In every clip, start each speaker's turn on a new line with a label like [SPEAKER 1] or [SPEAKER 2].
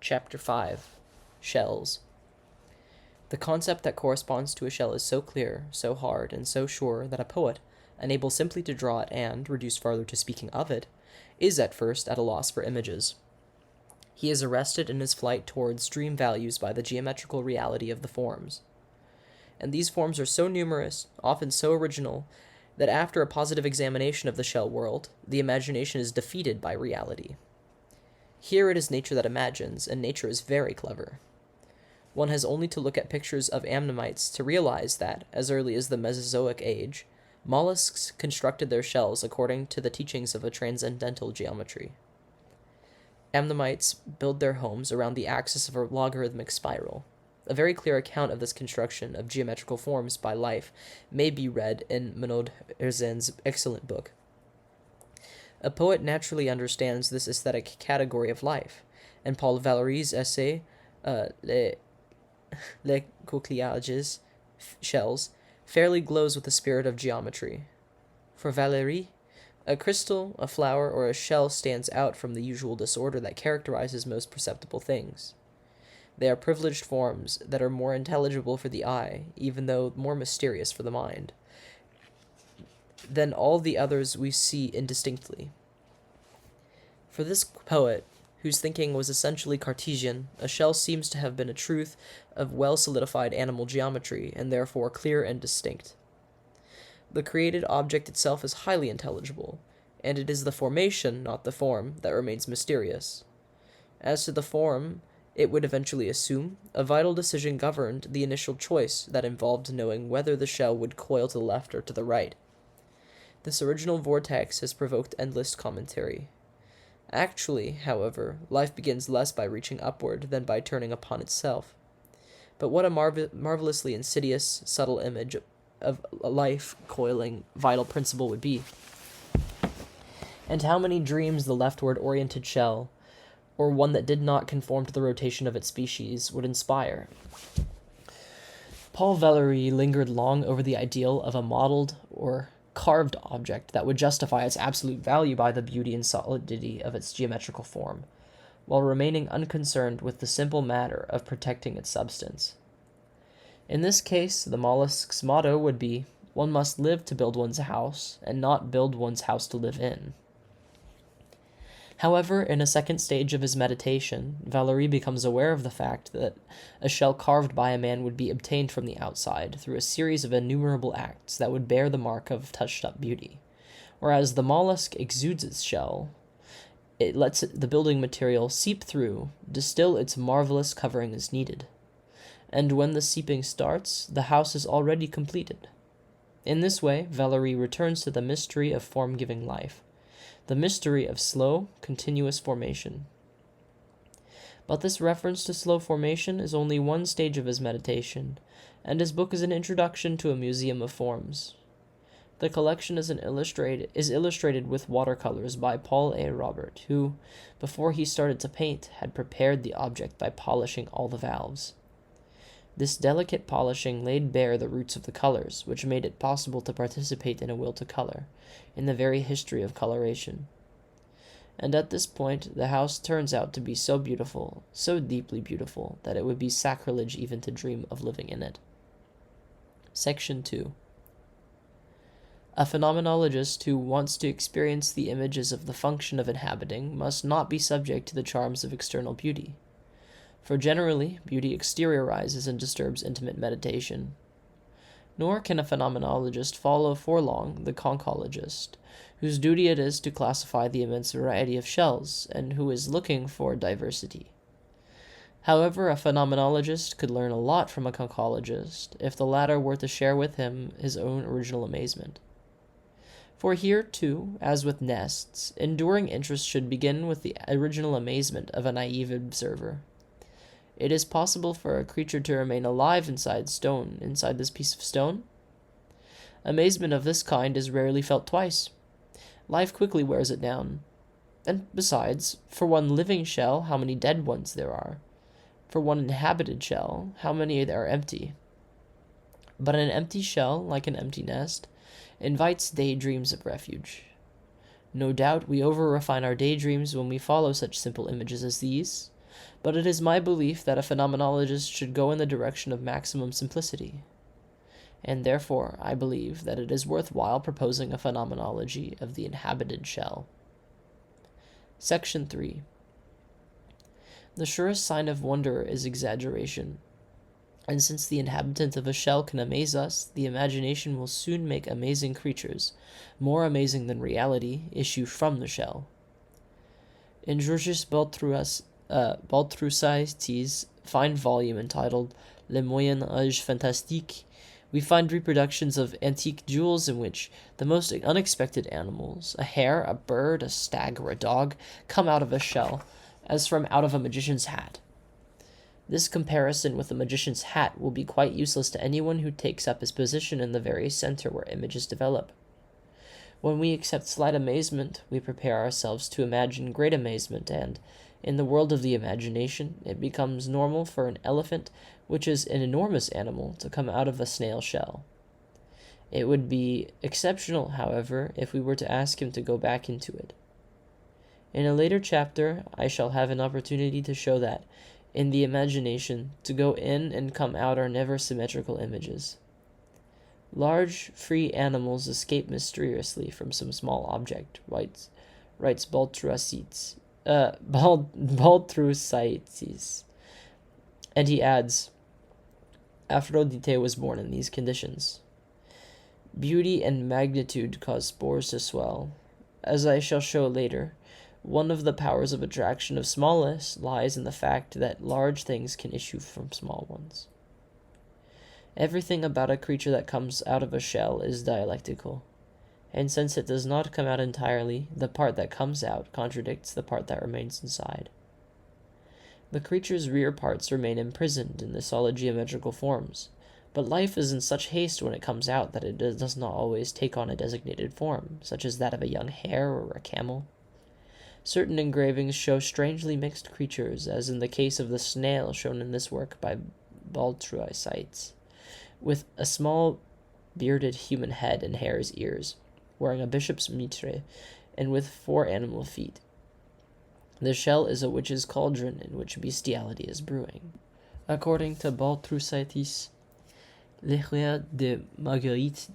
[SPEAKER 1] Chapter 5. Shells. The concept that corresponds to a shell is so clear, so hard, and so sure that a poet, unable simply to draw it and, reduced farther to speaking of it, is at first at a loss for images. He is arrested in his flight towards dream values by the geometrical reality of the forms. And these forms are so numerous, often so original, that after a positive examination of the shell world, the imagination is defeated by reality. Here it is nature that imagines, and nature is very clever. One has only to look at pictures of ammonites to realize that, as early as the Mesozoic age, mollusks constructed their shells according to the teachings of a transcendental geometry. Ammonites build their homes around the axis of a logarithmic spiral. A very clear account of this construction of geometrical forms by life may be read in Monod Herzen's excellent book. A poet naturally understands this aesthetic category of life, and Paul Valéry's essay, Les Coquillages, Shells, fairly glows with the spirit of geometry. For Valéry, a crystal, a flower, or a shell stands out from the usual disorder that characterizes most perceptible things. They are privileged forms that are more intelligible for the eye, even though more mysterious for the mind, than all the others we see indistinctly. For this poet, whose thinking was essentially Cartesian, a shell seems to have been a truth of well-solidified animal geometry, and therefore clear and distinct. The created object itself is highly intelligible, and it is the formation, not the form, that remains mysterious. As to the form it would eventually assume, a vital decision governed the initial choice that involved knowing whether the shell would coil to the left or to the right. This original vortex has provoked endless commentary. Actually, however, life begins less by reaching upward than by turning upon itself. But what a marvelously insidious, subtle image of a life-coiling vital principle would be. And how many dreams the leftward-oriented shell, or one that did not conform to the rotation of its species, would inspire. Paul Valéry lingered long over the ideal of a modeled or carved object that would justify its absolute value by the beauty and solidity of its geometrical form, while remaining unconcerned with the simple matter of protecting its substance. In this case, the mollusk's motto would be, one must live to build one's house, and not build one's house to live in. However, in a second stage of his meditation, Valéry becomes aware of the fact that a shell carved by a man would be obtained from the outside through a series of innumerable acts that would bear the mark of touched-up beauty, whereas the mollusk exudes its shell. It lets the building material seep through, distill its marvelous covering as needed. And when the seeping starts, the house is already completed. In this way, Valéry returns to the mystery of form-giving life, the mystery of slow, continuous formation. But this reference to slow formation is only one stage of his meditation, and his book is an introduction to a museum of forms. The collection is illustrated with watercolors by Paul A. Robert, who, before he started to paint, had prepared the object by polishing all the valves. This delicate polishing laid bare the roots of the colors, which made it possible to participate in a will to color, in the very history of coloration. And at this point, the house turns out to be so beautiful, so deeply beautiful, that it would be sacrilege even to dream of living in it. Section 2. A phenomenologist who wants to experience the images of the function of inhabiting must not be subject to the charms of external beauty. For generally, beauty exteriorizes and disturbs intimate meditation. Nor can a phenomenologist follow for long the conchologist, whose duty it is to classify the immense variety of shells, and who is looking for diversity. However, a phenomenologist could learn a lot from a conchologist, if the latter were to share with him his own original amazement. For here, too, as with nests, enduring interest should begin with the original amazement of a naive observer. It is possible for a creature to remain alive inside this piece of stone. Amazement of this kind is rarely felt twice. Life quickly wears it down. And besides, for one living shell, how many dead ones there are. For one inhabited shell, how many there are empty. But an empty shell, like an empty nest, invites daydreams of refuge. No doubt we over-refine our daydreams when we follow such simple images as these, but it is my belief that a phenomenologist should go in the direction of maximum simplicity. And therefore I believe that it is worthwhile proposing a phenomenology of the inhabited shell. Section 3. The surest sign of wonder is exaggeration. And since the inhabitant of a shell can amaze us, the imagination will soon make amazing creatures, more amazing than reality, issue from the shell. In Georges Baltrusaiti's fine volume entitled Le Moyen Âge Fantastique, we find reproductions of antique jewels in which the most unexpected animals, a hare, a bird, a stag, or a dog, come out of a shell, as from out of a magician's hat. This comparison with the magician's hat will be quite useless to anyone who takes up his position in the very center where images develop. When we accept slight amazement, we prepare ourselves to imagine great amazement, and, in the world of the imagination, it becomes normal for an elephant, which is an enormous animal, to come out of a snail shell. It would be exceptional, however, if we were to ask him to go back into it. In a later chapter, I shall have an opportunity to show that, in the imagination, to go in and come out are never symmetrical images. Large, free animals escape mysteriously from some small object, writes Baltrusites. And he adds, Aphrodite was born in these conditions. Beauty and magnitude cause spores to swell. As I shall show later, one of the powers of attraction of smallness lies in the fact that large things can issue from small ones. Everything about a creature that comes out of a shell is dialectical, and since it does not come out entirely, the part that comes out contradicts the part that remains inside. The creature's rear parts remain imprisoned in the solid geometrical forms, but life is in such haste when it comes out that it does not always take on a designated form, such as that of a young hare or a camel. Certain engravings show strangely mixed creatures, as in the case of the snail shown in this work by Baltrusites, with a small bearded human head and hare's ears, wearing a bishop's mitre, and with 4 animal feet. The shell is a witch's cauldron in which bestiality is brewing. According to Baltrusites, les rires de Marguerite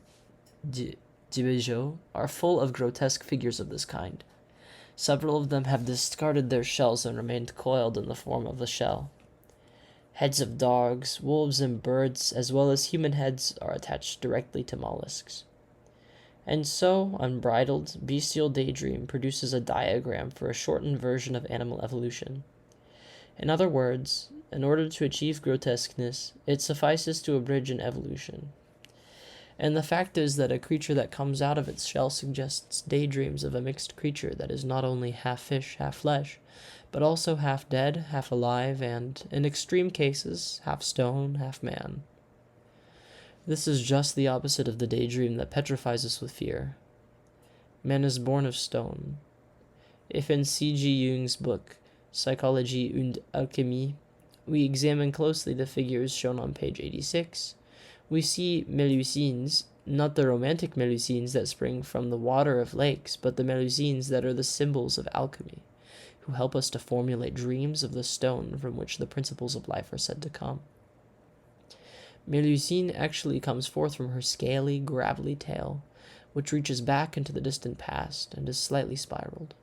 [SPEAKER 1] de Béjot are full of grotesque figures of this kind. Several of them have discarded their shells and remained coiled in the form of the shell. Heads of dogs, wolves, and birds, as well as human heads, are attached directly to mollusks. And so, unbridled, bestial daydream produces a diagram for a shortened version of animal evolution. In other words, in order to achieve grotesqueness, it suffices to abridge an evolution. And the fact is that a creature that comes out of its shell suggests daydreams of a mixed creature that is not only half fish, half flesh, but also half dead, half alive, and, in extreme cases, half stone, half man. This is just the opposite of the daydream that petrifies us with fear. Man is born of stone. If in C.G. Jung's book, Psychologie und Alchemie, we examine closely the figures shown on page 86, we see Melusines, not the romantic Melusines that spring from the water of lakes, but the Melusines that are the symbols of alchemy, who help us to formulate dreams of the stone from which the principles of life are said to come. Melusine actually comes forth from her scaly, gravelly tail, which reaches back into the distant past and is slightly spiraled.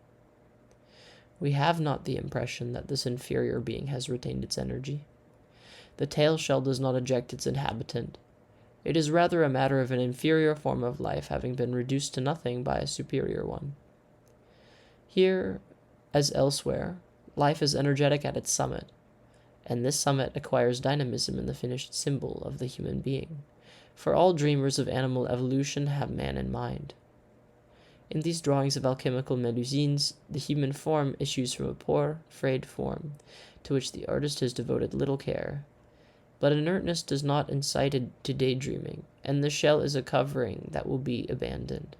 [SPEAKER 1] We have not the impression that this inferior being has retained its energy. The tail shell does not eject its inhabitant. It is rather a matter of an inferior form of life having been reduced to nothing by a superior one. Here, as elsewhere, life is energetic at its summit, and this summit acquires dynamism in the finished symbol of the human being, for all dreamers of animal evolution have man in mind. In these drawings of alchemical Melusines, the human form issues from a poor, frayed form, to which the artist has devoted little care. But inertness does not incite to daydreaming, and the shell is a covering that will be abandoned.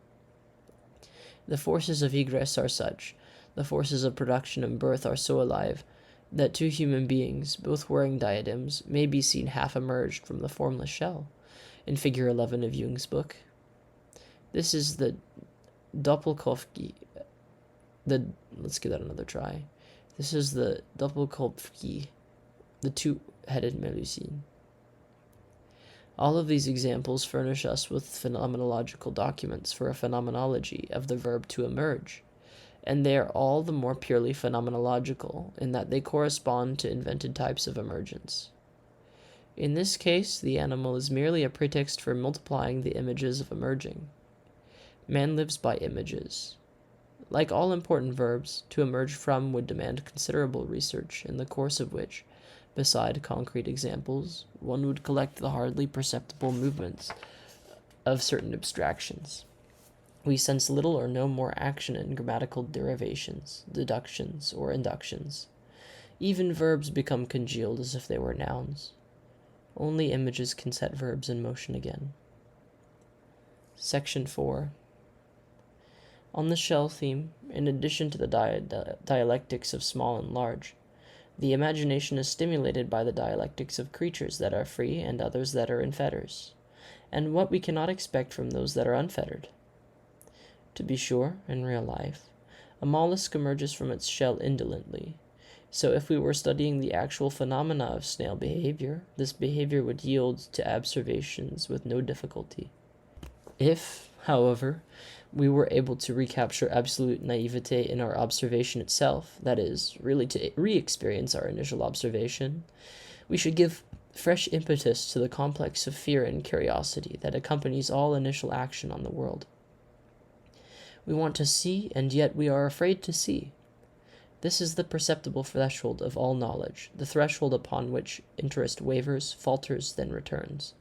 [SPEAKER 1] The forces of egress are such, the forces of production and birth are so alive, that 2 human beings, both wearing diadems, may be seen half emerged from the formless shell, in figure 11 of Jung's book. This is the Doppelkopfige. Let's give that another try. This is the Doppelkopfki, the two-headed Melusine. All of these examples furnish us with phenomenological documents for a phenomenology of the verb to emerge, and they are all the more purely phenomenological in that they correspond to invented types of emergence. In this case, the animal is merely a pretext for multiplying the images of emerging. Man lives by images. Like all important verbs, to emerge from would demand considerable research, in the course of which, beside concrete examples, one would collect the hardly perceptible movements of certain abstractions. We sense little or no more action in grammatical derivations, deductions, or inductions. Even verbs become congealed as if they were nouns. Only images can set verbs in motion again. Section 4. On the shell theme, in addition to the dialectics of small and large, the imagination is stimulated by the dialectics of creatures that are free and others that are in fetters, and what we cannot expect from those that are unfettered. To be sure, in real life, a mollusk emerges from its shell indolently, so if we were studying the actual phenomena of snail behavior, this behavior would yield to observations with no difficulty. If, however, we were able to recapture absolute naivete in our observation itself, that is, really to re-experience our initial observation, we should give fresh impetus to the complex of fear and curiosity that accompanies all initial action on the world. We want to see, and yet we are afraid to see. This is the perceptible threshold of all knowledge, the threshold upon which interest wavers, falters, then returns.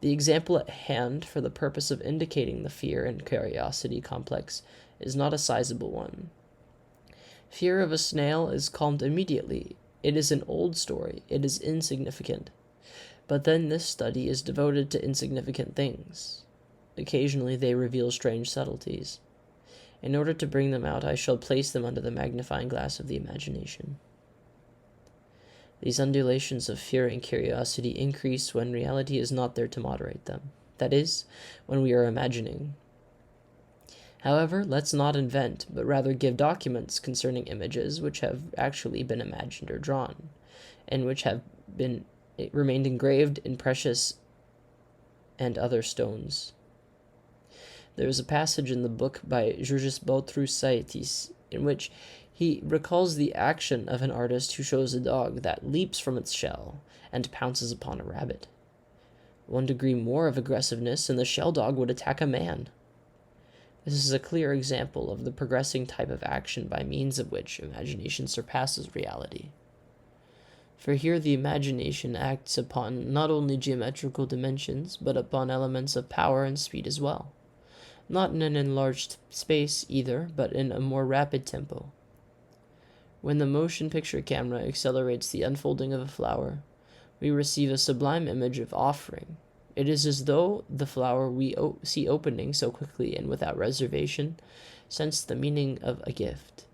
[SPEAKER 1] The example at hand for the purpose of indicating the fear and curiosity complex is not a sizable one. Fear of a snail is calmed immediately. It is an old story. It is insignificant. But then this study is devoted to insignificant things. Occasionally they reveal strange subtleties. In order to bring them out, I shall place them under the magnifying glass of the imagination. These undulations of fear and curiosity increase when reality is not there to moderate them. That is, when we are imagining. However, let's not invent, but rather give documents concerning images which have actually been imagined or drawn, and which have remained engraved in precious and other stones. There is a passage in the book by Georges Bautroussaitis in which he recalls the action of an artist who shows a dog that leaps from its shell and pounces upon a rabbit. 1 degree more of aggressiveness and the shell dog would attack a man. This is a clear example of the progressing type of action by means of which imagination surpasses reality. For here the imagination acts upon not only geometrical dimensions, but upon elements of power and speed as well. Not in an enlarged space either, but in a more rapid tempo. When the motion picture camera accelerates the unfolding of a flower, we receive a sublime image of offering. It is as though the flower we see opening so quickly and without reservation sensed the meaning of a gift,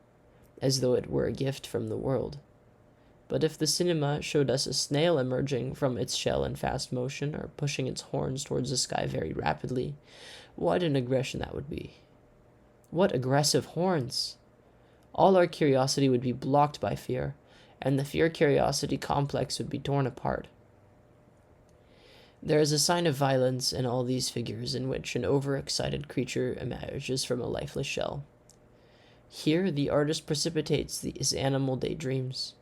[SPEAKER 1] as though it were a gift from the world. But if the cinema showed us a snail emerging from its shell in fast motion, or pushing its horns towards the sky very rapidly, what an aggression that would be. What aggressive horns! All our curiosity would be blocked by fear, and the fear-curiosity complex would be torn apart. There is a sign of violence in all these figures in which an overexcited creature emerges from a lifeless shell. Here the artist precipitates his animal daydreams.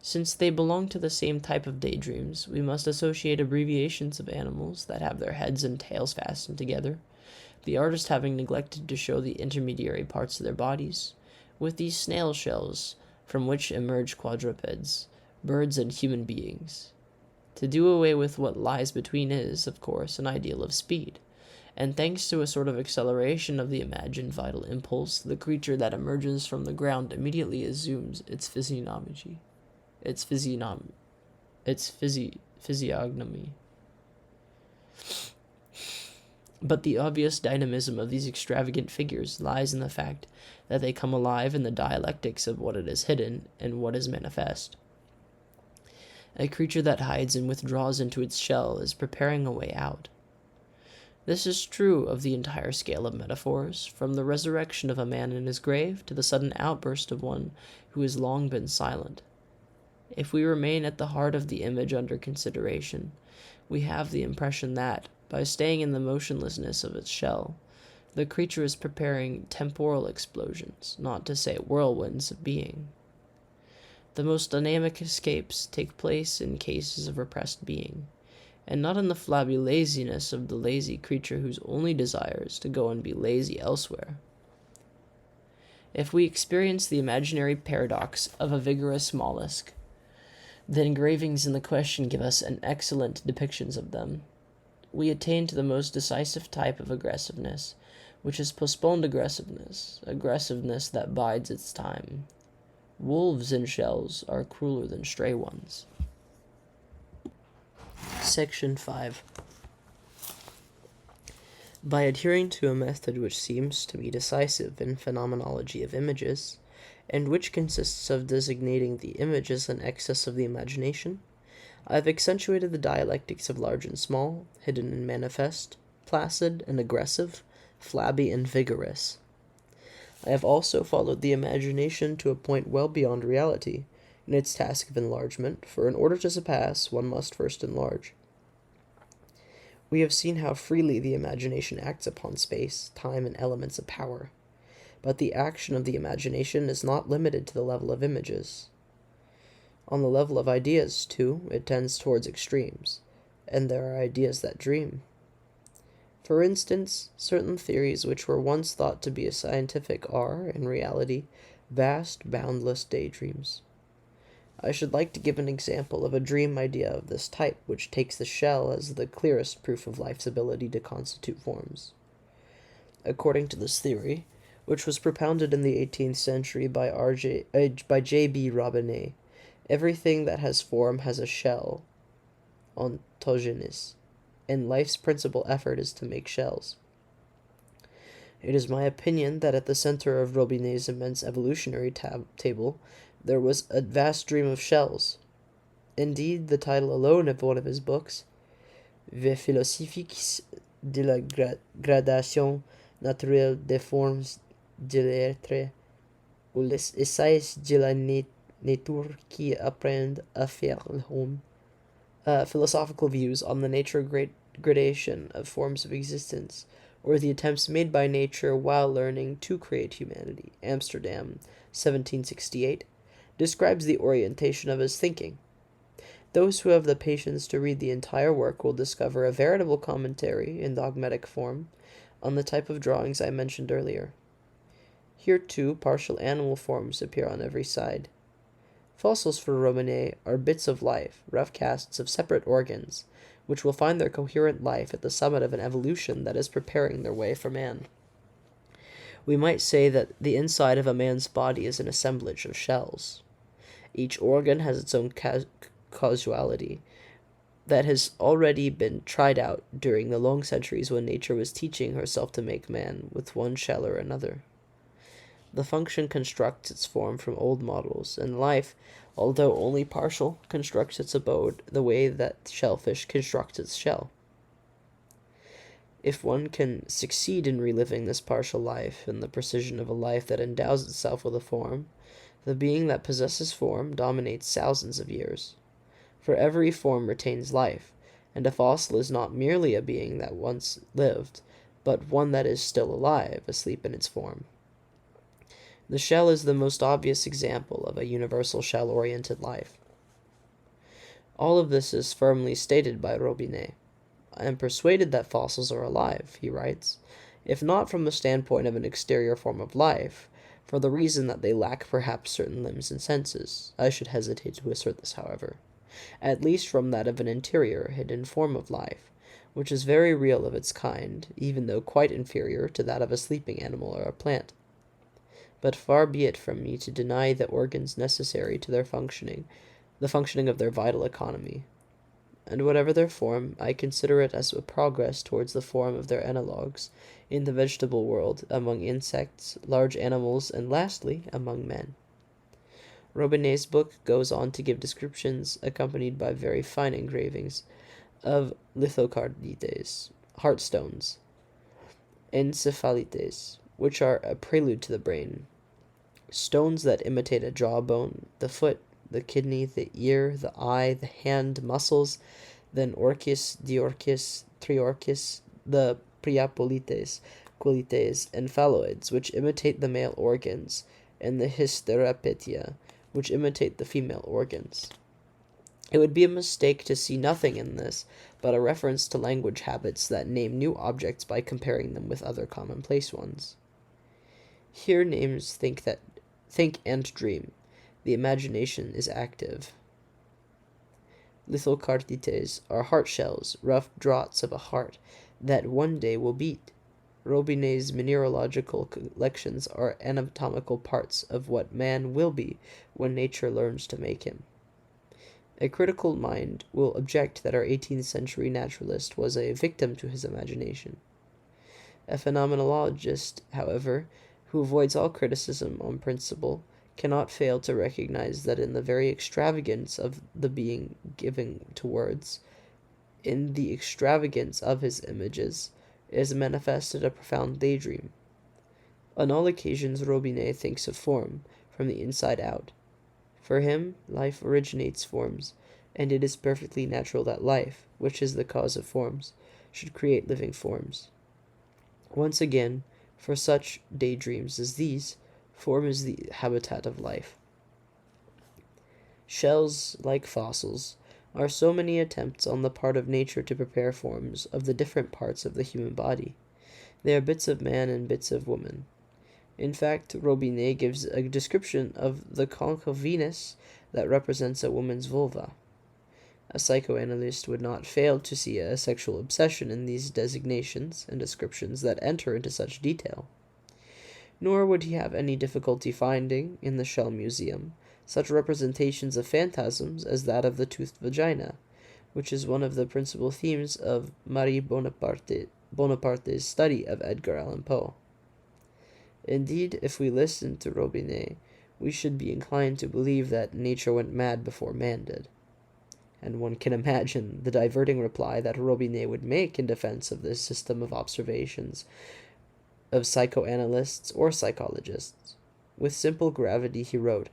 [SPEAKER 1] Since they belong to the same type of daydreams, we must associate abbreviations of animals that have their heads and tails fastened together, the artist having neglected to show the intermediary parts of their bodies, with these snail shells from which emerge quadrupeds, birds and human beings. To do away with what lies between is, of course, an ideal of speed, and thanks to a sort of acceleration of the imagined vital impulse, the creature that emerges from the ground immediately assumes its physiognomy. But the obvious dynamism of these extravagant figures lies in the fact that they come alive in the dialectics of what is hidden and what is manifest. A creature that hides and withdraws into its shell is preparing a way out. This is true of the entire scale of metaphors, from the resurrection of a man in his grave to the sudden outburst of one who has long been silent. If we remain at the heart of the image under consideration, we have the impression that, by staying in the motionlessness of its shell, the creature is preparing temporal explosions, not to say whirlwinds of being. The most dynamic escapes take place in cases of repressed being, and not in the flabby laziness of the lazy creature whose only desire is to go and be lazy elsewhere. If we experience the imaginary paradox of a vigorous mollusk, the engravings in the question give us an excellent depictions of them. We attain to the most decisive type of aggressiveness, which is postponed aggressiveness that bides its time. Wolves in shells are crueler than stray ones. Section 5. By adhering to a method which seems to me decisive in phenomenology of images, and which consists of designating the image as an excess of the imagination, I have accentuated the dialectics of large and small, hidden and manifest, placid and aggressive, flabby and vigorous. I have also followed the imagination to a point well beyond reality in its task of enlargement, for in order to surpass, one must first enlarge. We have seen how freely the imagination acts upon space, time, and elements of power. But the action of the imagination is not limited to the level of images. On the level of ideas, too, it tends towards extremes, and there are ideas that dream. For instance, certain theories which were once thought to be scientific are, in reality, vast, boundless daydreams. I should like to give an example of a dream idea of this type, which takes the shell as the clearest proof of life's ability to constitute forms. According to this theory, which was propounded in the 18th century by J.B. Robinet, everything that has form has a shell, ontogynous, and life's principal effort is to make shells. It is my opinion that at the center of Robinet's immense evolutionary table, there was a vast dream of shells. Indeed, the title alone of one of his books, Les philosophiques de la gradation naturelle des formes de l'être, ou les essays de la nature qui apprennent à faire l'homme, philosophical views on the nature gradation of forms of existence, or the attempts made by nature while learning to create humanity, Amsterdam, 1768, describes the orientation of his thinking. Those who have the patience to read the entire work will discover a veritable commentary in dogmatic form on the type of drawings I mentioned earlier. Here, too, partial animal forms appear on every side. Fossils for Robinet are bits of life, rough casts of separate organs, which will find their coherent life at the summit of an evolution that is preparing their way for man. We might say that the inside of a man's body is an assemblage of shells. Each organ has its own causality that has already been tried out during the long centuries when nature was teaching herself to make man with one shell or another. The function constructs its form from old models, and life, although only partial, constructs its abode the way that shellfish constructs its shell. If one can succeed in reliving this partial life in the precision of a life that endows itself with a form, the being that possesses form dominates thousands of years. For every form retains life, and a fossil is not merely a being that once lived, but one that is still alive, asleep in its form. The shell is the most obvious example of a universal shell-oriented life. All of this is firmly stated by Robinet. I am persuaded that fossils are alive, he writes, if not from the standpoint of an exterior form of life, for the reason that they lack perhaps certain limbs and senses. I should hesitate to assert this, however, at least from that of an interior, hidden form of life, which is very real of its kind, even though quite inferior to that of a sleeping animal or a plant. But far be it from me to deny the organs necessary to their functioning, the functioning of their vital economy. And whatever their form, I consider it as a progress towards the form of their analogues in the vegetable world, among insects, large animals, and lastly, among men. Robinet's book goes on to give descriptions, accompanied by very fine engravings, of lithocardites, heartstones, encephalites, which are a prelude to the brain, stones that imitate a jawbone, the foot, the kidney, the ear, the eye, the hand, muscles, then orchis, diorchis, triorchis, the priapolites, quilites, and phalloids, which imitate the male organs, and the hysterapetia, which imitate the female organs. It would be a mistake to see nothing in this but a reference to language habits that name new objects by comparing them with other commonplace ones. Here names think and dream. The imagination is active. Lithocardites are heart shells, rough draughts of a heart that one day will beat. Robinet's mineralogical collections are anatomical parts of what man will be when nature learns to make him. A critical mind will object that our 18th century naturalist was a victim to his imagination. A phenomenologist, however, who avoids all criticism on principle, cannot fail to recognize that in the very extravagance of the being given to words, in the extravagance of his images, is manifested a profound daydream. On all occasions Robinet thinks of form, from the inside out. For him, life originates forms, and it is perfectly natural that life, which is the cause of forms, should create living forms. Once again, for such daydreams as these, form is the habitat of life. Shells, like fossils, are so many attempts on the part of nature to prepare forms of the different parts of the human body. They are bits of man and bits of woman. In fact, Robinet gives a description of the concavvenus that represents a woman's vulva. A psychoanalyst would not fail to see a sexual obsession in these designations and descriptions that enter into such detail. Nor would he have any difficulty finding, in the Shell Museum, such representations of phantasms as that of the toothed vagina, which is one of the principal themes of Marie Bonaparte's study of Edgar Allan Poe. Indeed, if we listen to Robinet, we should be inclined to believe that nature went mad before man did. And one can imagine the diverting reply that Robinet would make in defense of this system of observations of psychoanalysts or psychologists. With simple gravity he wrote,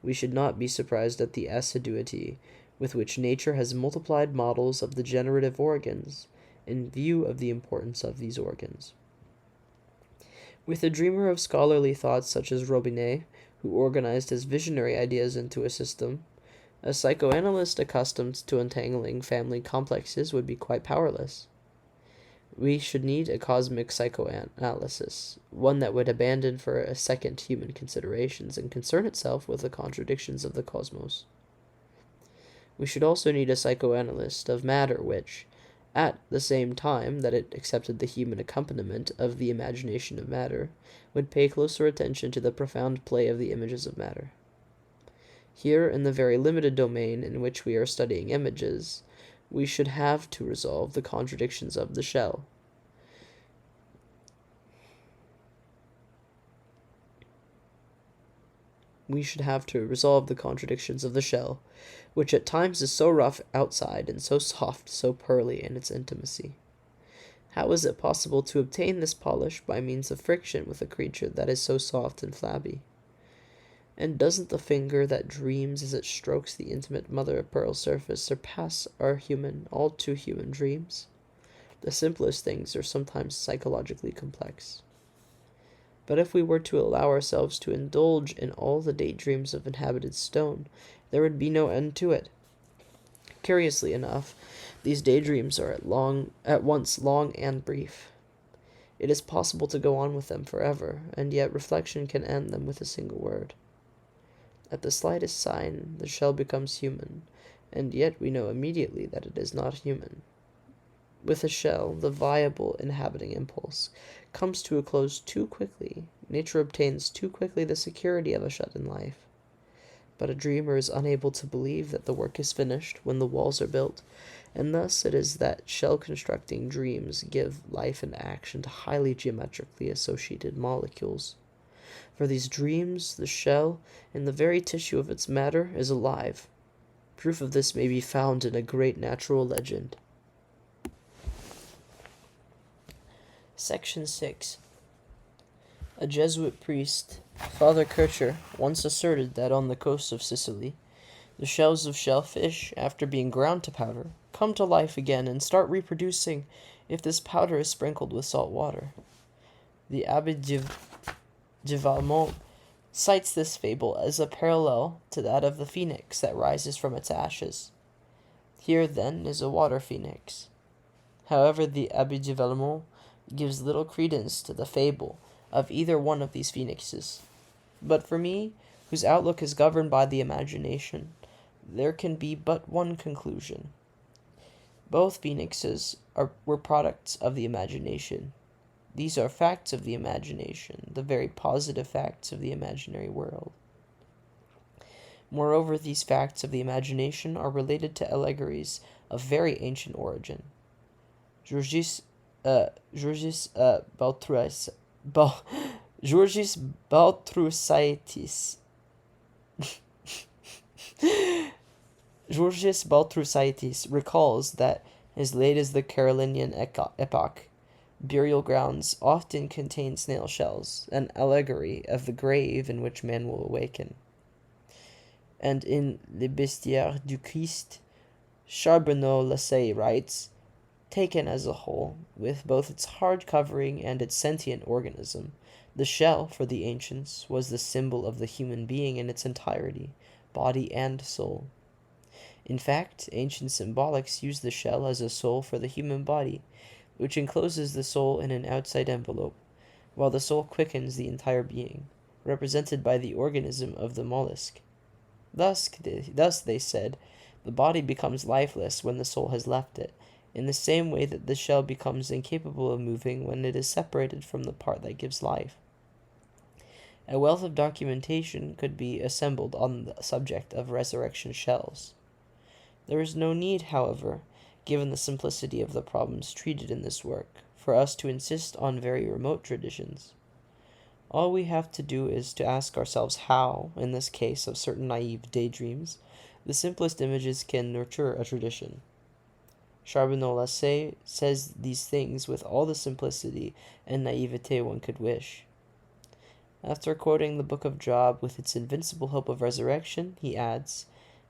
[SPEAKER 1] "We should not be surprised at the assiduity with which nature has multiplied models of the generative organs, in view of the importance of these organs." With a dreamer of scholarly thoughts such as Robinet, who organized his visionary ideas into a system, a psychoanalyst accustomed to untangling family complexes would be quite powerless. We should need a cosmic psychoanalysis, one that would abandon for a second human considerations and concern itself with the contradictions of the cosmos. We should also need a psychoanalyst of matter which, at the same time that it accepted the human accompaniment of the imagination of matter, would pay closer attention to the profound play of the images of matter. Here, in the very limited domain in which we are studying images, we should have to resolve the contradictions of the shell. Which at times is so rough outside and so soft, so pearly in its intimacy. How is it possible to obtain this polish by means of friction with a creature that is so soft and flabby? And doesn't the finger that dreams as it strokes the intimate mother-of-pearl surface surpass our all too human dreams? The simplest things are sometimes psychologically complex. But if we were to allow ourselves to indulge in all the daydreams of inhabited stone, there would be no end to it. Curiously enough, these daydreams are at once long and brief. It is possible to go on with them forever, and yet reflection can end them with a single word. At the slightest sign, the shell becomes human, and yet we know immediately that it is not human. With a shell, the viable inhabiting impulse comes to a close too quickly. Nature obtains too quickly the security of a shut-in life. But a dreamer is unable to believe that the work is finished when the walls are built, and thus it is that shell-constructing dreams give life and action to highly geometrically associated molecules. For these dreams, the shell, in the very tissue of its matter, is alive. Proof of this may be found in a great natural legend. Section 6. A Jesuit priest, Father Kircher, once asserted that on the coast of Sicily, the shells of shellfish, after being ground to powder, come to life again and start reproducing if this powder is sprinkled with salt water. The Abbé de Valmont cites this fable as a parallel to that of the phoenix that rises from its ashes. Here, then, is a water phoenix. However, the Abbé de Valmont gives little credence to the fable of either one of these phoenixes. But for me, whose outlook is governed by the imagination, there can be but one conclusion. Both phoenixes were products of the imagination. These are facts of the imagination, the very positive facts of the imaginary world. Moreover, these facts of the imagination are related to allegories of very ancient origin. Georges Baltrusitis Georges Baltrusitis recalls that, as late as the Carolingian epoch, burial grounds often contain snail shells, an allegory of the grave in which man will awaken. And in Le Bestiaire du Christ, Charbonneau-Lassalle writes, taken as a whole, with both its hard covering and its sentient organism, the shell, for the ancients, was the symbol of the human being in its entirety, body and soul. In fact, ancient symbolics used the shell as a soul for the human body, which encloses the soul in an outside envelope, while the soul quickens the entire being, represented by the organism of the mollusk. Thus, they said, the body becomes lifeless when the soul has left it, in the same way that the shell becomes incapable of moving when it is separated from the part that gives life. A wealth of documentation could be assembled on the subject of resurrection shells. There is no need, however, given the simplicity of the problems treated in this work, for us to insist on very remote traditions. All we have to do is to ask ourselves how, in this case of certain naive daydreams, the simplest images can nurture a tradition. Charbonneau-Lassalle says these things with all the simplicity and naivete one could wish. After quoting the book of Job with its invincible hope of resurrection, he adds,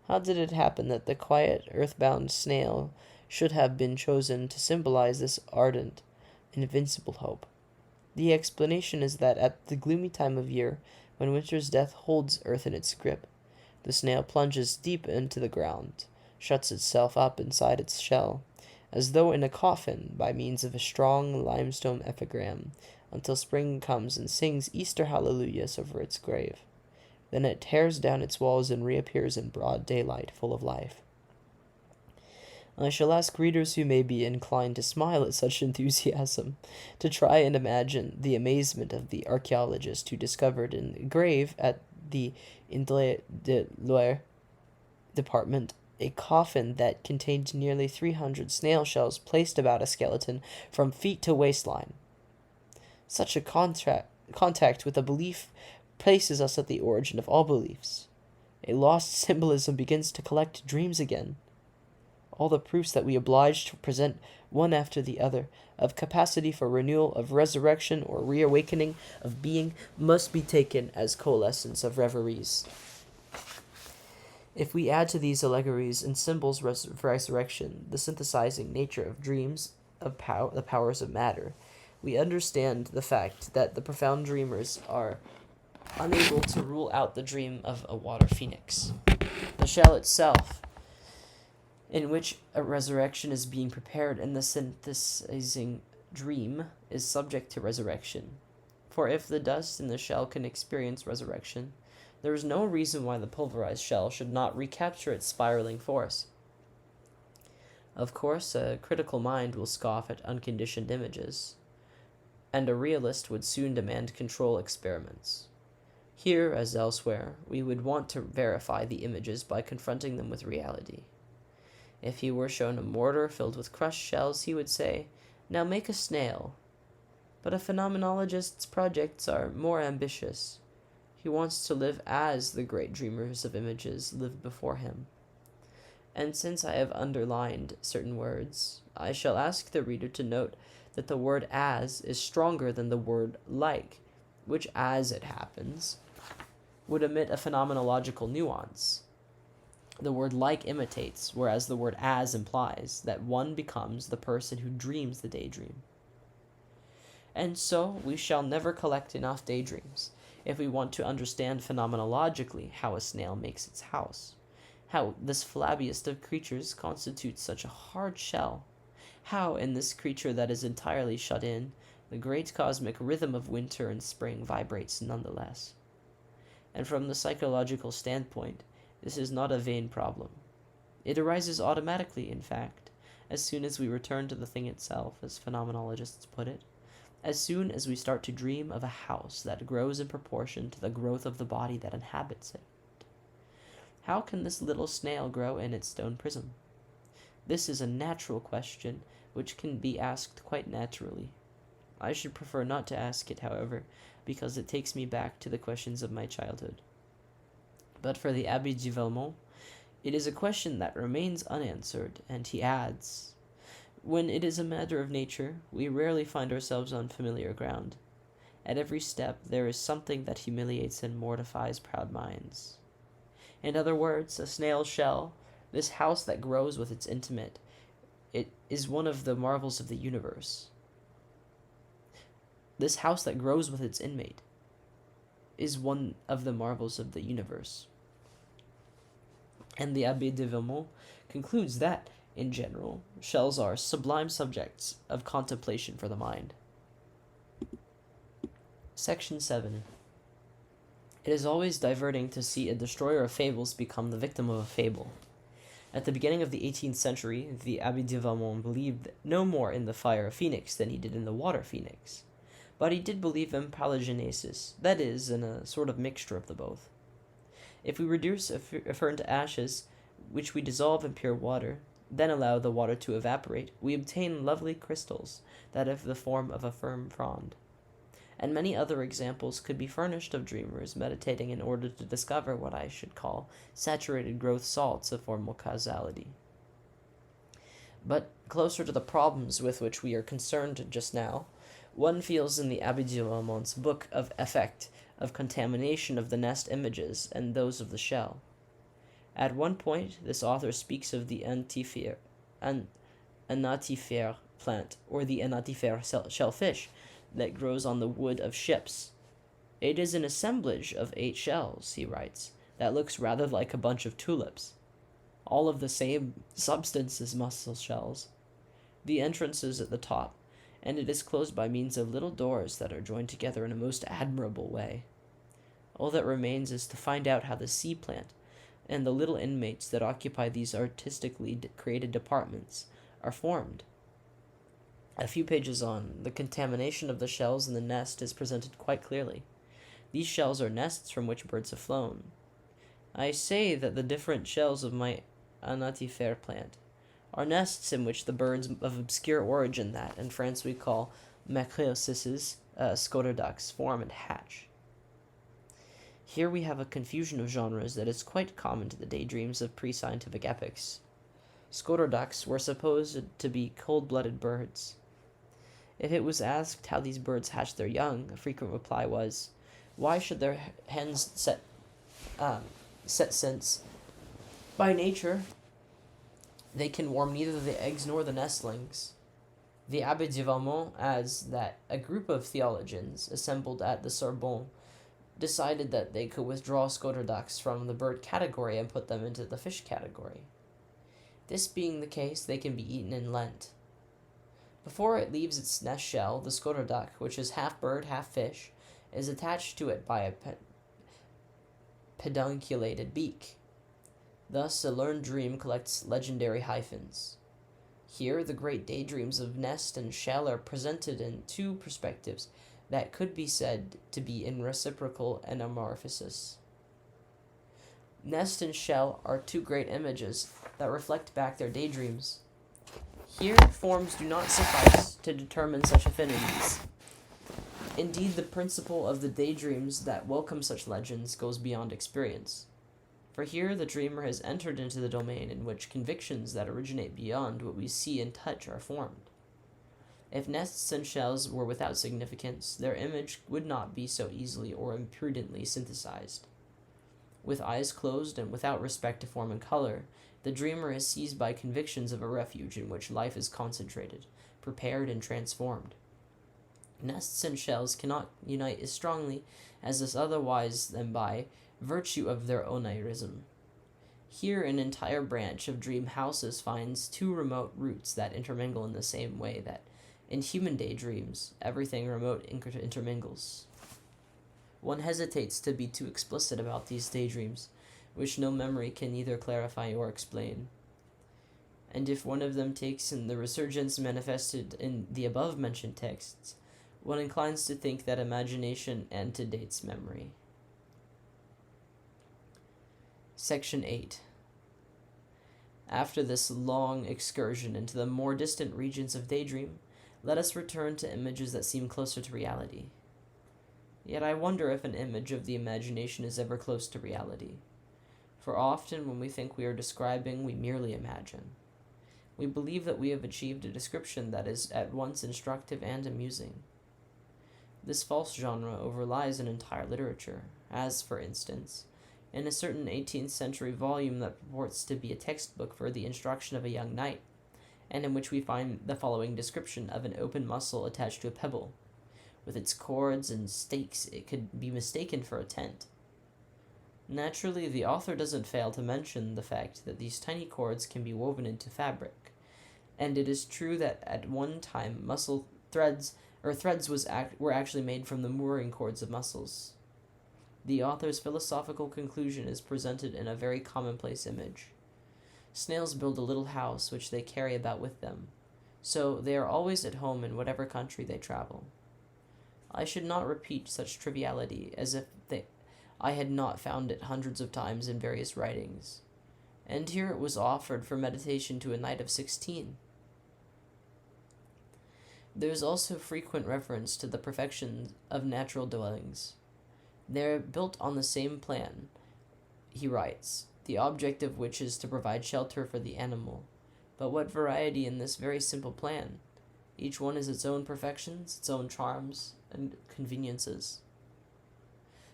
[SPEAKER 1] how did it happen that the quiet, earthbound snail should have been chosen to symbolize this ardent, invincible hope? The explanation is that at the gloomy time of year, when winter's death holds earth in its grip, the snail plunges deep into the ground, shuts itself up inside its shell, as though in a coffin by means of a strong limestone epigram, until spring comes and sings Easter hallelujahs over its grave. Then it tears down its walls and reappears in broad daylight, full of life. I shall ask readers who may be inclined to smile at such enthusiasm to try and imagine the amazement of the archaeologist who discovered in a grave at the Indre de Loire department a coffin that contained nearly 300 snail shells placed about a skeleton from feet to waistline. Such a contact with a belief places us at the origin of all beliefs. A lost symbolism begins to collect dreams again. All the proofs that we oblige to present one after the other of capacity for renewal, of resurrection or reawakening of being must be taken as coalescence of reveries. If we add to these allegories and symbols of resurrection the synthesizing nature of dreams, of the powers of matter, we understand the fact that the profound dreamers are unable to rule out the dream of a water phoenix. The shell itself, in which a resurrection is being prepared, and the synthesizing dream is subject to resurrection. For if the dust in the shell can experience resurrection, there is no reason why the pulverized shell should not recapture its spiraling force. Of course, a critical mind will scoff at unconditioned images, and a realist would soon demand control experiments. Here, as elsewhere, we would want to verify the images by confronting them with reality. If he were shown a mortar filled with crushed shells, he would say, "Now make a snail." But a phenomenologist's projects are more ambitious. He wants to live as the great dreamers of images lived before him. And since I have underlined certain words, I shall ask the reader to note that the word as is stronger than the word like, which, as it happens, would emit a phenomenological nuance. The word like imitates, whereas the word as implies that one becomes the person who dreams the daydream. And so we shall never collect enough daydreams if we want to understand phenomenologically how a snail makes its house, how this flabbiest of creatures constitutes such a hard shell, how in this creature that is entirely shut in, the great cosmic rhythm of winter and spring vibrates nonetheless. And from the psychological standpoint, this is not a vain problem. It arises automatically, in fact, as soon as we return to the thing itself, as phenomenologists put it, as soon as we start to dream of a house that grows in proportion to the growth of the body that inhabits it. How can this little snail grow in its stone prism? This is a natural question which can be asked quite naturally. I should prefer not to ask it, however, because it takes me back to the questions of my childhood. But for the Abbé de Valmont, it is a question that remains unanswered, and he adds, when it is a matter of nature, we rarely find ourselves on familiar ground. At every step there is something that humiliates and mortifies proud minds. In other words, a snail's shell, this house that grows with its intimate, it is one of the marvels of the universe. This house that grows with its inmate is one of the marvels of the universe. And the Abbé de Valmont concludes that, in general, shells are sublime subjects of contemplation for the mind. Section 7. It is always diverting to see a destroyer of fables become the victim of a fable. At the beginning of the 18th century, the Abbé de Valmont believed no more in the fire phoenix than he did in the water phoenix. But he did believe in palagenesis, that is, in a sort of mixture of the both. If we reduce a fern to ashes, which we dissolve in pure water, then allow the water to evaporate, we obtain lovely crystals that have the form of a firm frond. And many other examples could be furnished of dreamers meditating in order to discover what I should call saturated growth salts of formal causality. But closer to the problems with which we are concerned just now, one feels in the Abbé de Valmont's book of effect of contamination of the nest images and those of the shell. At one point, this author speaks of the anatifere plant, or the anatifere shellfish, that grows on the wood of ships. It is an assemblage of 8 shells, he writes, that looks rather like a bunch of tulips. All of the same substance as mussel shells. The entrance is at the top, and it is closed by means of little doors that are joined together in a most admirable way. All that remains is to find out how the sea plant and the little inmates that occupy these artistically created departments are formed. A few pages on, the contamination of the shells in the nest is presented quite clearly. These shells are nests from which birds have flown. I say that the different shells of my anatifere plant are nests in which the birds of obscure origin that in France we call macréocisses, scoter ducks, form and hatch. Here we have a confusion of genres that is quite common to the daydreams of pre-scientific epochs. Scoter ducks were supposed to be cold-blooded birds. If it was asked how these birds hatch their young, a frequent reply was, why should their hens set since, by nature, they can warm neither the eggs nor the nestlings? The Abbé de Valmont adds that a group of theologians assembled at the Sorbonne decided that they could withdraw scoter ducks from the bird category and put them into the fish category. This being the case, they can be eaten in Lent. Before it leaves its nest shell, the scoter duck, which is half bird, half fish, is attached to it by a pedunculated beak. Thus, a learned dream collects legendary hyphens. Here, the great daydreams of nest and shell are presented in 2 perspectives that could be said to be in reciprocal anamorphosis. Nest and shell are 2 great images that reflect back their daydreams. Here, forms do not suffice to determine such affinities. Indeed, the principle of the daydreams that welcome such legends goes beyond experience. For here, the dreamer has entered into the domain in which convictions that originate beyond what we see and touch are formed. If nests and shells were without significance, their image would not be so easily or imprudently synthesized. With eyes closed and without respect to form and color, the dreamer is seized by convictions of a refuge in which life is concentrated, prepared, and transformed. Nests and shells cannot unite as strongly as is otherwise than by virtue of their onirism. Here, an entire branch of dream houses finds two remote roots that intermingle in the same way that, in human daydreams, everything remote intermingles. One hesitates to be too explicit about these daydreams, which no memory can either clarify or explain. And if one of them takes in the resurgence manifested in the above-mentioned texts, one inclines to think that imagination antedates memory. Section 8. After this long excursion into the more distant regions of daydream, let us return to images that seem closer to reality. Yet I wonder if an image of the imagination is ever close to reality. For often when we think we are describing, we merely imagine. We believe that we have achieved a description that is at once instructive and amusing. This false genre overlies an entire literature, as, for instance, in a certain 18th century volume that purports to be a textbook for the instruction of a young knight, and in which we find the following description of an open mussel attached to a pebble. With its cords and stakes, it could be mistaken for a tent. Naturally, the author doesn't fail to mention the fact that these tiny cords can be woven into fabric, and it is true that at one time mussel threads were actually made from the mooring cords of mussels. The author's philosophical conclusion is presented in a very commonplace image. Snails build a little house which they carry about with them, so they are always at home in whatever country they travel. I should not repeat such triviality as if I had not found it hundreds of times in various writings, and here it was offered for meditation to a knight of 16. There is also frequent reference to the perfection of natural dwellings. They are built on the same plan, he writes, the object of which is to provide shelter for the animal. But what variety in this very simple plan! Each one has its own perfections, its own charms, and conveniences.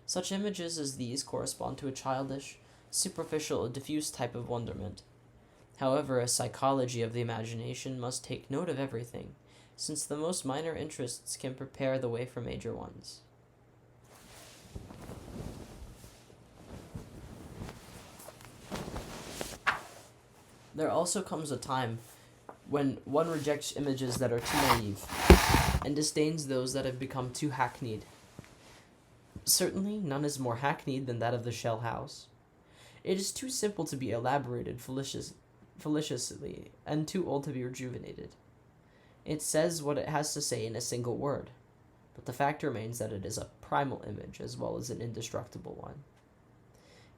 [SPEAKER 1] Such images as these correspond to a childish, superficial, diffuse type of wonderment. However, a psychology of the imagination must take note of everything, since the most minor interests can prepare the way for major ones. There also comes a time when one rejects images that are too naive, and disdains those that have become too hackneyed. Certainly, none is more hackneyed than that of the shell house. It is too simple to be elaborated felicitously, and too old to be rejuvenated. It says what it has to say in a single word, but the fact remains that it is a primal image as well as an indestructible one.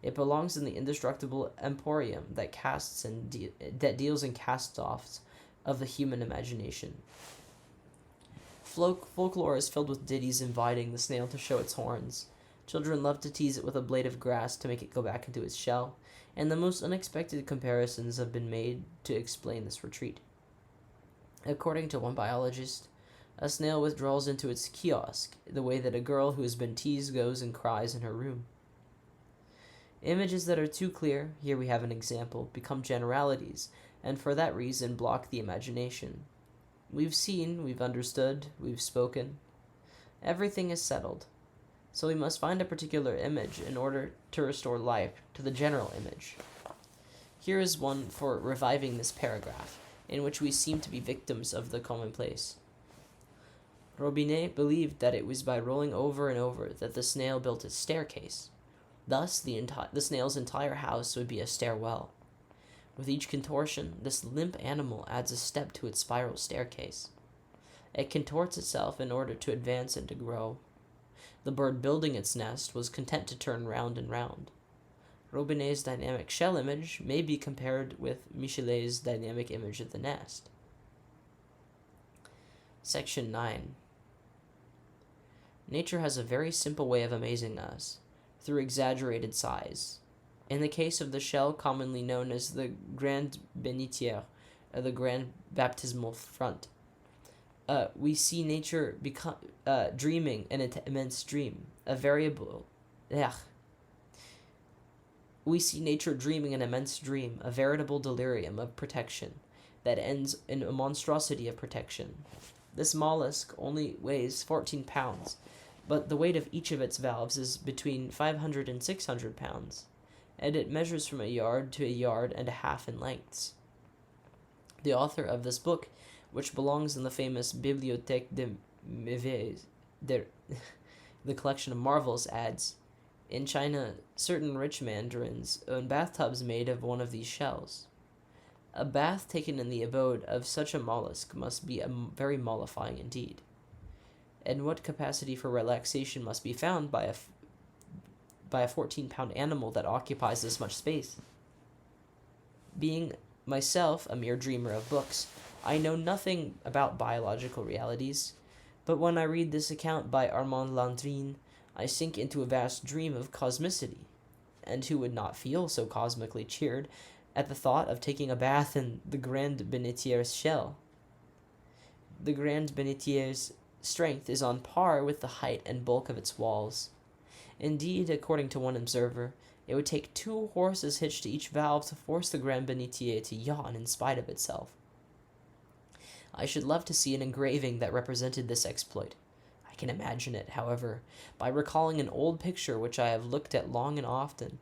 [SPEAKER 1] It belongs in the indestructible emporium that deals in cast-offs of the human imagination. Folklore is filled with ditties inviting the snail to show its horns. Children love to tease it with a blade of grass to make it go back into its shell, and the most unexpected comparisons have been made to explain this retreat. According to one biologist, a snail withdraws into its kiosk the way that a girl who has been teased goes and cries in her room. Images that are too clear, here we have an example, become generalities, and for that reason block the imagination. We've seen, we've understood, we've spoken. Everything is settled. So we must find a particular image in order to restore life to the general image. Here is one for reviving this paragraph, in which we seem to be victims of the commonplace. Robinet believed that it was by rolling over and over that the snail built its staircase. Thus, the snail's entire house would be a stairwell. With each contortion, this limp animal adds a step to its spiral staircase. It contorts itself in order to advance and to grow. The bird building its nest was content to turn round and round. Robinet's dynamic shell image may be compared with Michelet's dynamic image of the nest. Section 9. Nature has a very simple way of amazing us, through exaggerated size. In the case of the shell commonly known as the grande bénitière, or the grand baptismal font, We see nature dreaming an immense dream, a variable. Ugh. We see nature dreaming an immense dream, a veritable delirium of protection that ends in a monstrosity of protection. This mollusk only weighs 14 pounds, but the weight of each of its valves is between 500 and 600 pounds, and it measures from a yard to a yard and a half in lengths. The author of this book, which belongs in the famous Bibliothèque des Merveilles, the collection of marvels, adds, in China, certain rich mandarins own bathtubs made of one of these shells. A bath taken in the abode of such a mollusk must be very mollifying indeed. And what capacity for relaxation must be found by a 14-pound animal that occupies this much space? Being myself a mere dreamer of books, I know nothing about biological realities, but when I read this account by Armand Landrin, I sink into a vast dream of cosmicity, and who would not feel so cosmically cheered at the thought of taking a bath in the Grand Benetier's shell? The Grand Benetier's strength is on par with the height and bulk of its walls. Indeed, according to one observer, it would take 2 horses hitched to each valve to force the Grand Benetier to yawn in spite of itself. I should love to see an engraving that represented this exploit. I can imagine it, however, by recalling an old picture which I have looked at long and often,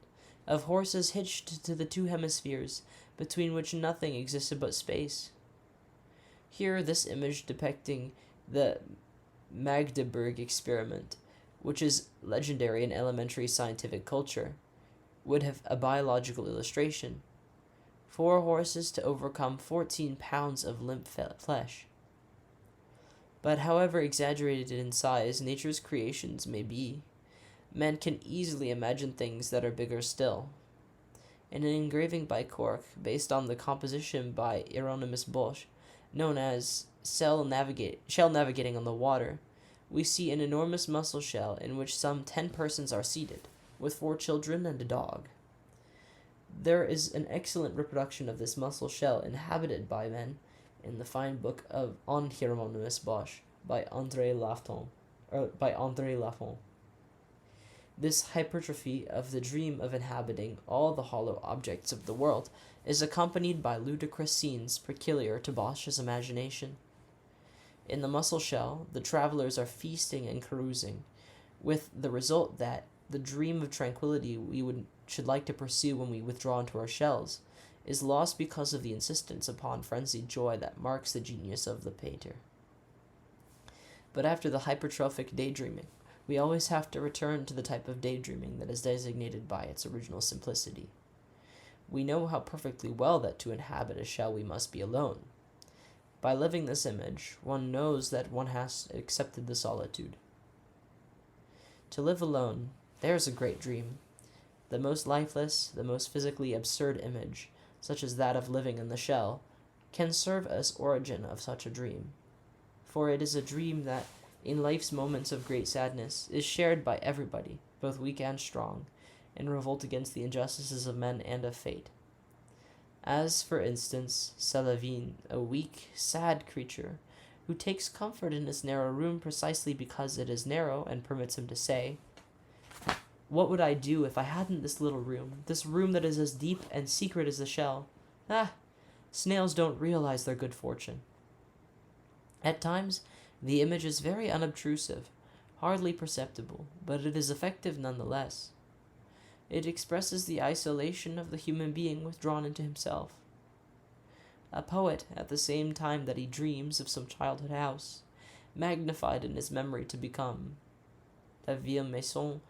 [SPEAKER 1] of horses hitched to the 2 hemispheres, between which nothing existed but space. Here, this image depicting the Magdeburg experiment, which is legendary in elementary scientific culture, would have a biological illustration. 4 horses to overcome 14 pounds of limp flesh. But however exaggerated in size nature's creations may be, man can easily imagine things that are bigger still. In an engraving by Cork, based on the composition by Hieronymus Bosch, known as Shell Navigating on the Water, we see an enormous mussel shell in which some 10 persons are seated, with 4 children and a dog. There is an excellent reproduction of this mussel shell inhabited by men in the fine book of On Hieronymus Bosch by André Lafont. This hypertrophy of the dream of inhabiting all the hollow objects of the world is accompanied by ludicrous scenes peculiar to Bosch's imagination. In the mussel shell, the travelers are feasting and carousing, with the result that the dream of tranquility we should like to pursue when we withdraw into our shells is lost because of the insistence upon frenzied joy that marks the genius of the painter. But after the hypertrophic daydreaming, we always have to return to the type of daydreaming that is designated by its original simplicity. We know how perfectly well that to inhabit a shell we must be alone. By living this image, one knows that one has accepted the solitude. To live alone, there's a great dream. The most lifeless, the most physically absurd image, such as that of living in the shell, can serve as origin of such a dream. For it is a dream that, in life's moments of great sadness, is shared by everybody, both weak and strong, in revolt against the injustices of men and of fate. As, for instance, Salavine, a weak, sad creature, who takes comfort in his narrow room precisely because it is narrow and permits him to say, "What would I do if I hadn't this little room, this room that is as deep and secret as the shell? Ah, snails don't realize their good fortune." At times, the image is very unobtrusive, hardly perceptible, but it is effective nonetheless. It expresses the isolation of the human being withdrawn into himself. A poet, at the same time that he dreams of some childhood house, magnified in his memory to become la vieille maison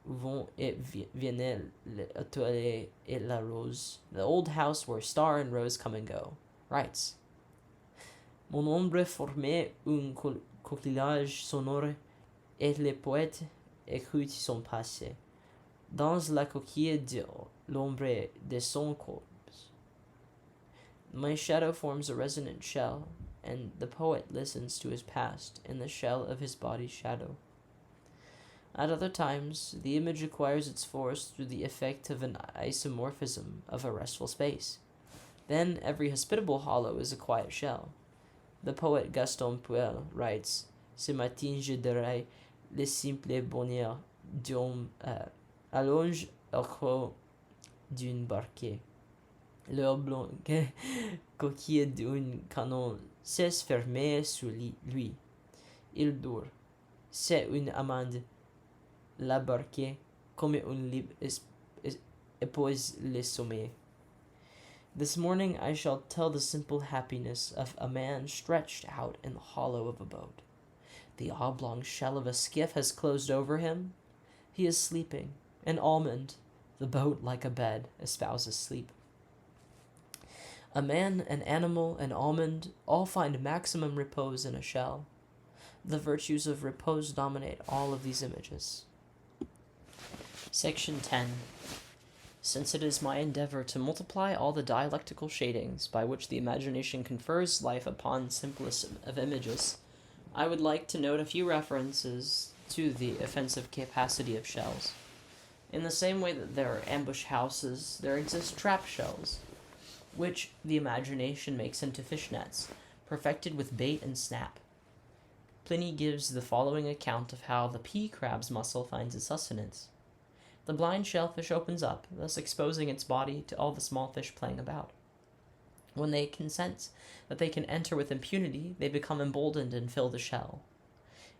[SPEAKER 1] où vont et viennent l'étoile et la rose, the old house where star and rose come and go, writes, "Mon ombre formait un coquillage sonore, et les poètes écoutent son passé. Dans la coquille de l'ombre de son corps." My shadow forms a resonant shell, and the poet listens to his past in the shell of his body's shadow. At other times, the image acquires its force through the effect of an isomorphism of a restful space. Then every hospitable hollow is a quiet shell. The poet Gaston writes, Ce matin je dirai le simple bonheur d'un allonge au creux d'une barquette. L'oblongue coquille d'un canon cesse fermée sur lui. Il dort. C'est une amande. La barquette, comme un livre, épouse le sommeil. This morning I shall tell the simple happiness of a man stretched out in the hollow of a boat. The oblong shell of a skiff has closed over him. He is sleeping. An almond, the boat like a bed, espouses sleep. A man, an animal, an almond, all find maximum repose in a shell. The virtues of repose dominate all of these images. Section 10. Since it is my endeavor to multiply all the dialectical shadings by which the imagination confers life upon simplest of images, I would like to note a few references to the offensive capacity of shells. In the same way that there are ambush houses, there exist trap shells, which the imagination makes into fishnets, perfected with bait and snap. Pliny gives the following account of how the pea crab's muscle finds its sustenance. The blind shellfish opens up, thus exposing its body to all the small fish playing about. When they can sense that they can enter with impunity, they become emboldened and fill the shell.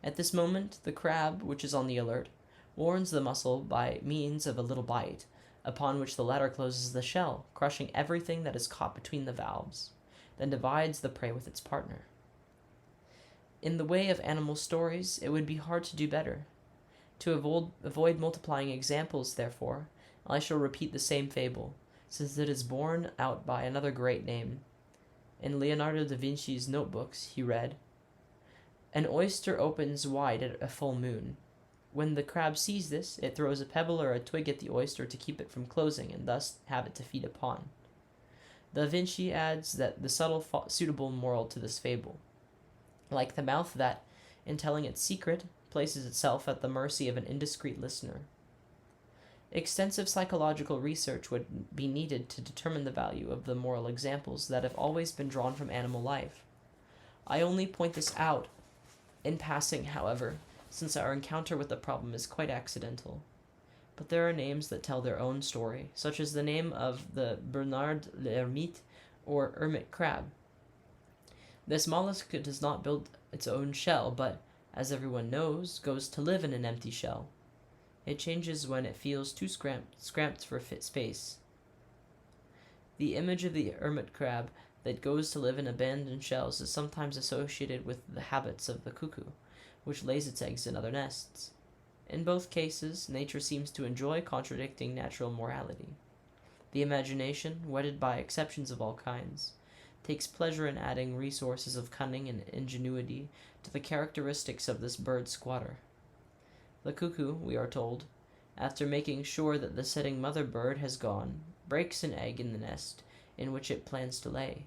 [SPEAKER 1] At this moment, the crab, which is on the alert, warns the mussel by means of a little bite, upon which the latter closes the shell, crushing everything that is caught between the valves, then divides the prey with its partner. In the way of animal stories, it would be hard to do better. To avoid multiplying examples, therefore, I shall repeat the same fable, since it is borne out by another great name. In Leonardo da Vinci's notebooks, he read, An oyster opens wide at a full moon. When the crab sees this, it throws a pebble or a twig at the oyster to keep it from closing, and thus have it to feed upon. Da Vinci adds that the subtle suitable moral to this fable. Like the mouth that, in telling its secret, places itself at the mercy of an indiscreet listener. Extensive psychological research would be needed to determine the value of the moral examples that have always been drawn from animal life. I only point this out in passing, however, since our encounter with the problem is quite accidental. But there are names that tell their own story, such as the name of the Bernard l'Ermite or hermit crab. This mollusk does not build its own shell, but, as everyone knows, goes to live in an empty shell. It changes when it feels too scramped for fit space. The image of the hermit crab that goes to live in abandoned shells is sometimes associated with the habits of the cuckoo, which lays its eggs in other nests. In both cases, nature seems to enjoy contradicting natural morality. The imagination, whetted by exceptions of all kinds, takes pleasure in adding resources of cunning and ingenuity to the characteristics of this bird squatter. The cuckoo, we are told, after making sure that the setting mother bird has gone, breaks an egg in the nest in which it plans to lay.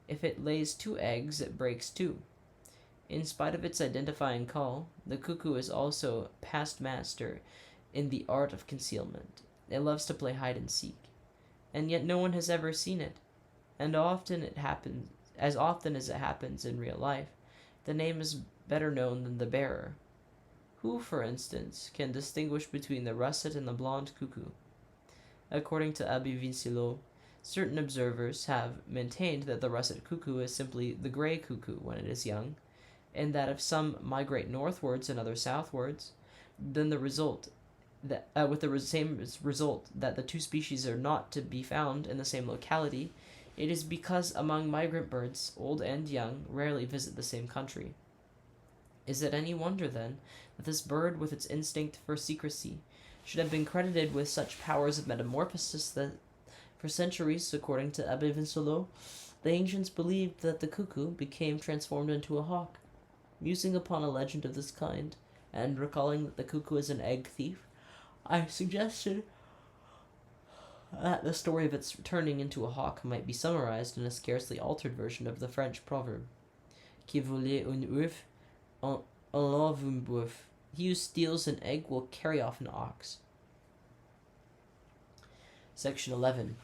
[SPEAKER 1] If it lays 2 eggs, it breaks 2. In spite of its identifying call, the cuckoo is also past master in the art of concealment. It loves to play hide and seek, and yet no one has ever seen it. And often as it happens in real life, the name is better known than the bearer. Who, for instance, can distinguish between the russet and the blonde cuckoo? According to Abbe Vincilot, certain observers have maintained that the russet cuckoo is simply the gray cuckoo when it is young, and that if some migrate northwards and others southwards, then with the same result that the 2 species are not to be found in the same locality, it is because among migrant birds, old and young rarely visit the same country. Is it any wonder, then, that this bird, with its instinct for secrecy, should have been credited with such powers of metamorphosis that, for centuries, according to Abbe Vincilot, the ancients believed that the cuckoo became transformed into a hawk? Musing upon a legend of this kind, and recalling that the cuckoo is an egg thief, I suggested that the story of its turning into a hawk might be summarized in a scarcely altered version of the French proverb, Qui volait un œuf, en enlève un bœuf. He who steals an egg will carry off an ox. Section 11.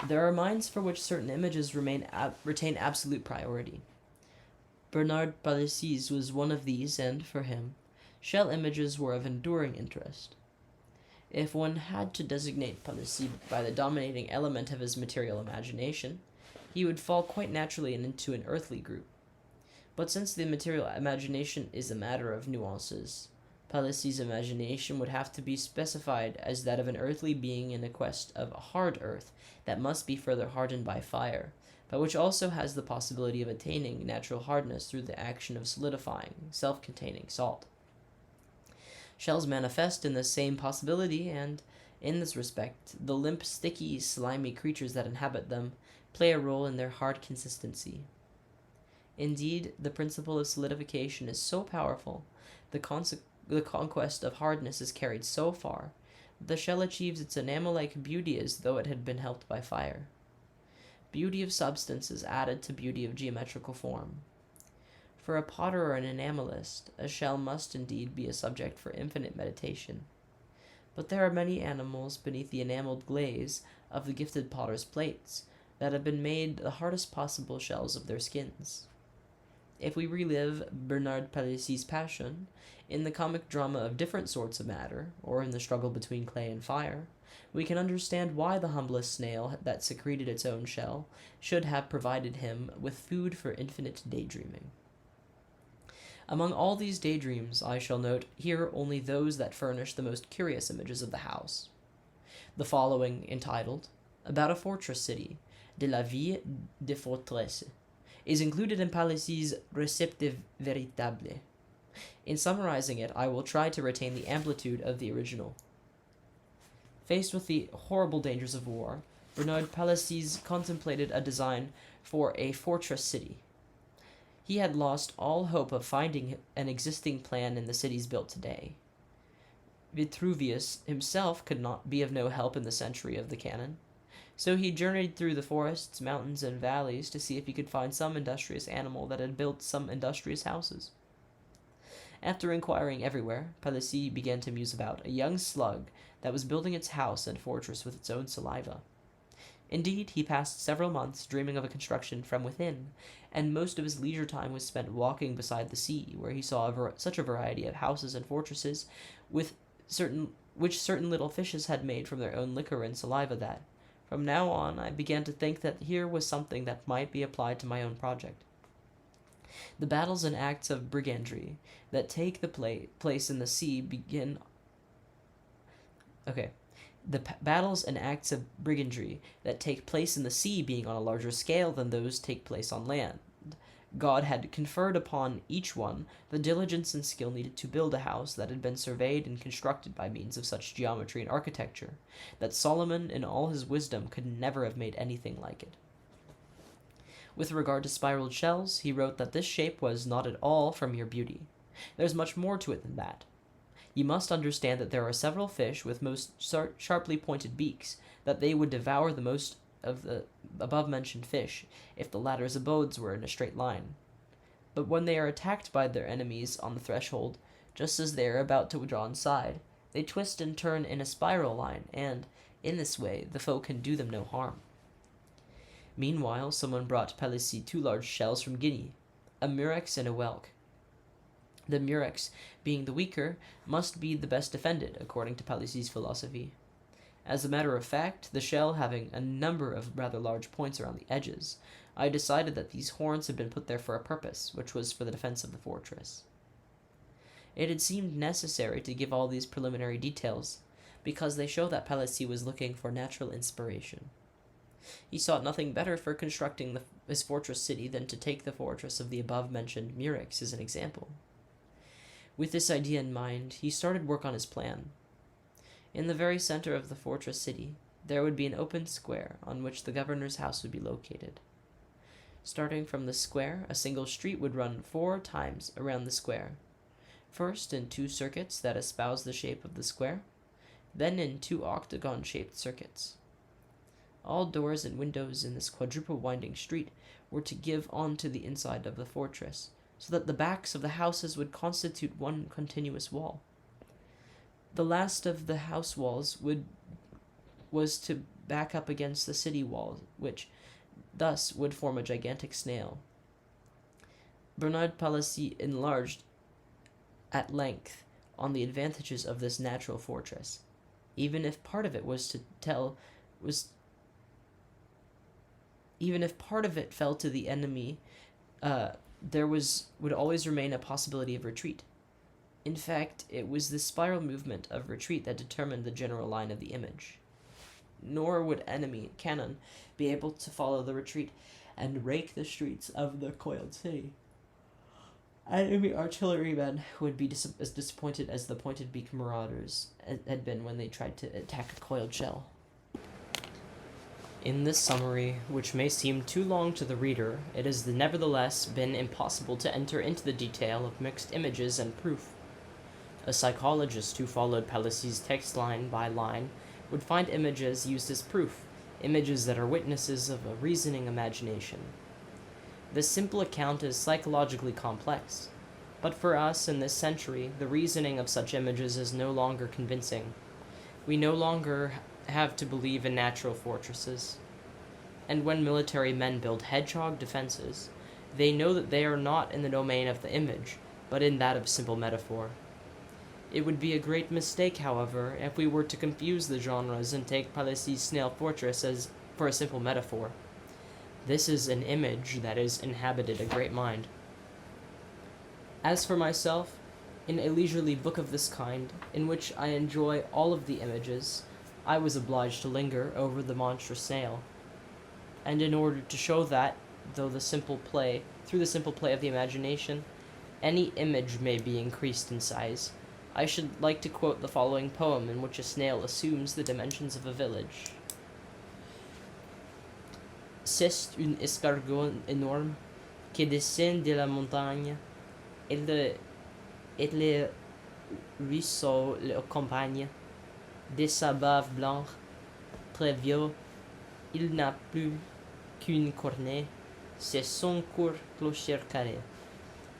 [SPEAKER 1] There are minds for which certain images retain absolute priority. Bernard Palissy was one of these, and, for him, shell images were of enduring interest. If one had to designate Palissy by the dominating element of his material imagination, he would fall quite naturally into an earthly group. But since the material imagination is a matter of nuances, Palissy's imagination would have to be specified as that of an earthly being in a quest of a hard earth that must be further hardened by fire, but which also has the possibility of attaining natural hardness through the action of solidifying, self-containing salt. Shells manifest in the same possibility, and, in this respect, the limp, sticky, slimy creatures that inhabit them play a role in their hard consistency. Indeed, the principle of solidification is so powerful, the conquest of hardness is carried so far, that the shell achieves its enamel-like beauty as though it had been helped by fire. Beauty of substance is added to beauty of geometrical form. For a potter or an enamelist, a shell must indeed be a subject for infinite meditation. But there are many animals beneath the enameled glaze of the gifted potter's plates that have been made the hardest possible shells of their skins. If we relive Bernard Palissy's passion, in the comic drama of different sorts of matter, or in the struggle between clay and fire, we can understand why the humblest snail that secreted its own shell should have provided him with food for infinite daydreaming. Among all these daydreams, I shall note here only those that furnish the most curious images of the house. The following, entitled, About a Fortress City, de la Vie de Forteresse, is included in Palissy's Recepte Véritable. In summarizing it, I will try to retain the amplitude of the original. Faced with the horrible dangers of war, Bernard Palissy contemplated a design for a fortress city. He had lost all hope of finding an existing plan in the cities built today. Vitruvius himself could not be of no help in the century of the cannon, so he journeyed through the forests, mountains, and valleys to see if he could find some industrious animal that had built some industrious houses. After inquiring everywhere, Palissy began to muse about a young slug that was building its house and fortress with its own saliva. Indeed, he passed several months dreaming of a construction from within, and most of his leisure time was spent walking beside the sea, where he saw such a variety of houses and fortresses which certain little fishes had made from their own liquor and saliva that, from now on, I began to think that here was something that might be applied to my own project. The battles and acts of brigandry that take the place in the sea begin... The battles and acts of brigandry that take place in the sea being on a larger scale than those take place on land, God had conferred upon each one the diligence and skill needed to build a house that had been surveyed and constructed by means of such geometry and architecture, that Solomon in all his wisdom could never have made anything like it. With regard to spiraled shells, he wrote that this shape was not at all from mere beauty. There's much more to it than that. You must understand that there are several fish with most sharply pointed beaks, that they would devour the most of the above-mentioned fish if the latter's abodes were in a straight line. But when they are attacked by their enemies on the threshold, just as they are about to draw inside, they twist and turn in a spiral line, and, in this way, the foe can do them no harm. Meanwhile, someone brought Palissy 2 large shells from Guinea, a murex and a whelk. The murex, being the weaker, must be the best defended, according to Palissy's philosophy. As a matter of fact, the shell having a number of rather large points around the edges, I decided that these horns had been put there for a purpose, which was for the defense of the fortress. It had seemed necessary to give all these preliminary details, because they show that Palissy was looking for natural inspiration. He sought nothing better for constructing his fortress city than to take the fortress of the above-mentioned murex as an example. With this idea in mind, he started work on his plan. In the very center of the fortress city, there would be an open square on which the governor's house would be located. Starting from the square, a single street would run 4 times around the square, first in 2 circuits that espouse the shape of the square, then in 2 octagon-shaped circuits. All doors and windows in this quadruple winding street were to give on to the inside of the fortress, so that the backs of the houses would constitute one continuous wall. The last of the house walls was to back up against the city walls, which thus would form a gigantic snail. Bernard Palissy enlarged at length on the advantages of this natural fortress, even if part of it fell to the enemy. There would always remain a possibility of retreat. In fact, it was the spiral movement of retreat that determined the general line of the image. Nor would enemy cannon be able to follow the retreat and rake the streets of the coiled city. Enemy artillerymen would be as disappointed as the pointed beak marauders had been when they tried to attack a coiled shell. In this summary, which may seem too long to the reader, it has nevertheless been impossible to enter into the detail of mixed images and proof. A psychologist who followed Palissy's text line by line would find images used as proof, images that are witnesses of a reasoning imagination. This simple account is psychologically complex, but for us in this century, the reasoning of such images is no longer convincing. We no longer have to believe in natural fortresses. And when military men build hedgehog defenses, they know that they are not in the domain of the image, but in that of simple metaphor. It would be a great mistake, however, if we were to confuse the genres and take Palissy's snail fortress as for a simple metaphor. This is an image that has inhabited a great mind. As for myself, in a leisurely book of this kind, in which I enjoy all of the images, I was obliged to linger over the monstrous snail. And in order to show that, through the simple play of the imagination, any image may be increased in size, I should like to quote the following poem in which a snail assumes the dimensions of a village. C'est un escargot énorme qui descend de la montagne, et les ruisseaux le accompagnent. De sa bave blanche, très vieux, il n'a plus qu'une cornée, c'est son court clocher carré.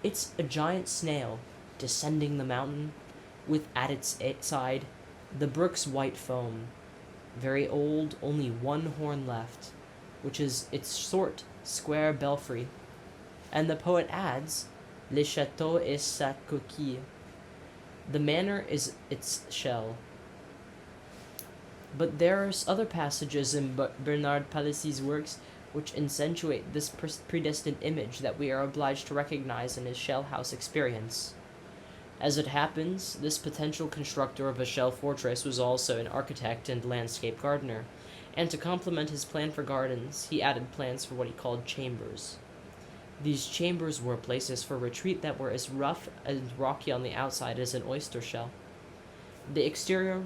[SPEAKER 1] It's a giant snail descending the mountain, with at its side the brook's white foam, very old, only one horn left, which is its short, square belfry. And the poet adds, Le château est sa coquille. The manor is its shell. But there are other passages in Bernard Palissy's works which accentuate this predestined image that we are obliged to recognize in his shell house experience. As it happens, this potential constructor of a shell fortress was also an architect and landscape gardener, and to complement his plan for gardens, he added plans for what he called chambers. These chambers were places for retreat that were as rough and rocky on the outside as an oyster shell. The exterior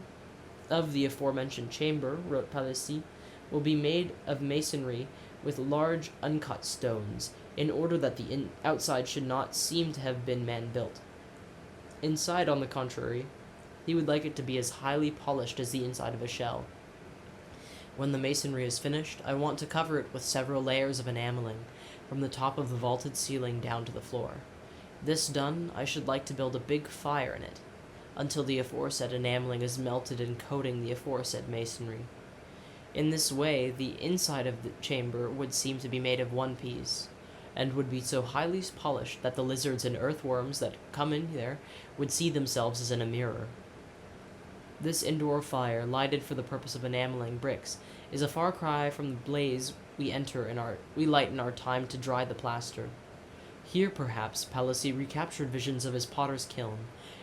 [SPEAKER 1] of the aforementioned chamber, wrote Palissy, will be made of masonry with large uncut stones, in order that the outside should not seem to have been man-built. Inside, on the contrary, he would like it to be as highly polished as the inside of a shell. When the masonry is finished, I want to cover it with several layers of enameling, from the top of the vaulted ceiling down to the floor. This done, I should like to build a big fire in it, until the aforesaid enameling is melted and coating the aforesaid masonry. In this way, the inside of the chamber would seem to be made of one piece, and would be so highly polished that the lizards and earthworms that come in there would see themselves as in a mirror. This indoor fire, lighted for the purpose of enameling bricks, is a far cry from the blaze we light in our time to dry the plaster. Here, perhaps, Palissy recaptured visions of his potter's kiln,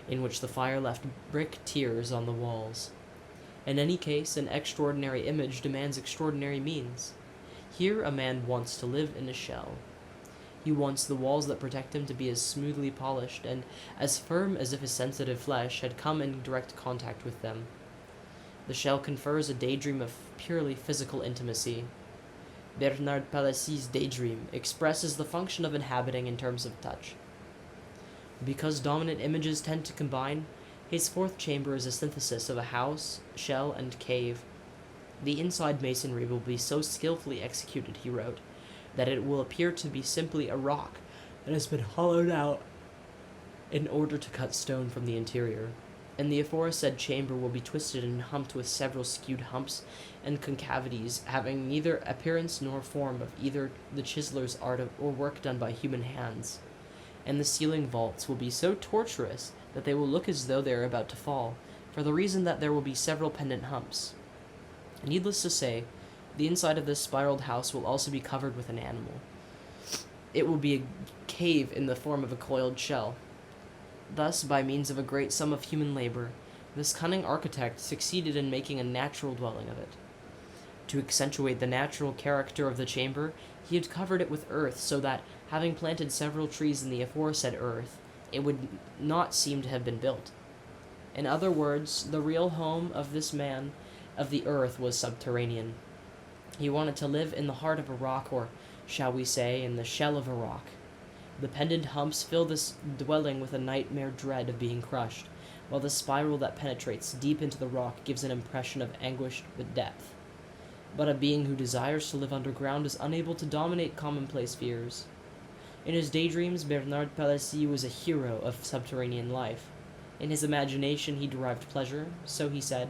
[SPEAKER 1] in which the fire left brick tears on the walls. In any case, an extraordinary image demands extraordinary means. Here a man wants to live in a shell. He wants the walls that protect him to be as smoothly polished and as firm as if his sensitive flesh had come in direct contact with them. The shell confers a daydream of purely physical intimacy. Bernard Palissy's daydream expresses the function of inhabiting in terms of touch. Because dominant images tend to combine, his fourth chamber is a synthesis of a house, shell, and cave. The inside masonry will be so skillfully executed, he wrote, that it will appear to be simply a rock that has been hollowed out in order to cut stone from the interior. and the aforesaid chamber will be twisted and humped with several skewed humps and concavities, having neither appearance nor form of either the chiseler's art or work done by human hands. And the ceiling vaults will be so tortuous that they will look as though they are about to fall, for the reason that there will be several pendant humps. Needless to say, the inside of this spiraled house will also be covered with an animal. It will be a cave in the form of a coiled shell. Thus, by means of a great sum of human labor, this cunning architect succeeded in making a natural dwelling of it. To accentuate the natural character of the chamber, he had covered it with earth, so that, having planted several trees in the aforesaid earth, it would not seem to have been built. In other words, the real home of this man of the earth was subterranean. He wanted to live in the heart of a rock, or, shall we say, in the shell of a rock. The pendant humps fill this dwelling with a nightmare dread of being crushed, while the spiral that penetrates deep into the rock gives an impression of anguished depth. But a being who desires to live underground is unable to dominate commonplace fears. In his daydreams, Bernard Palissy was a hero of subterranean life. In his imagination he derived pleasure, so he said,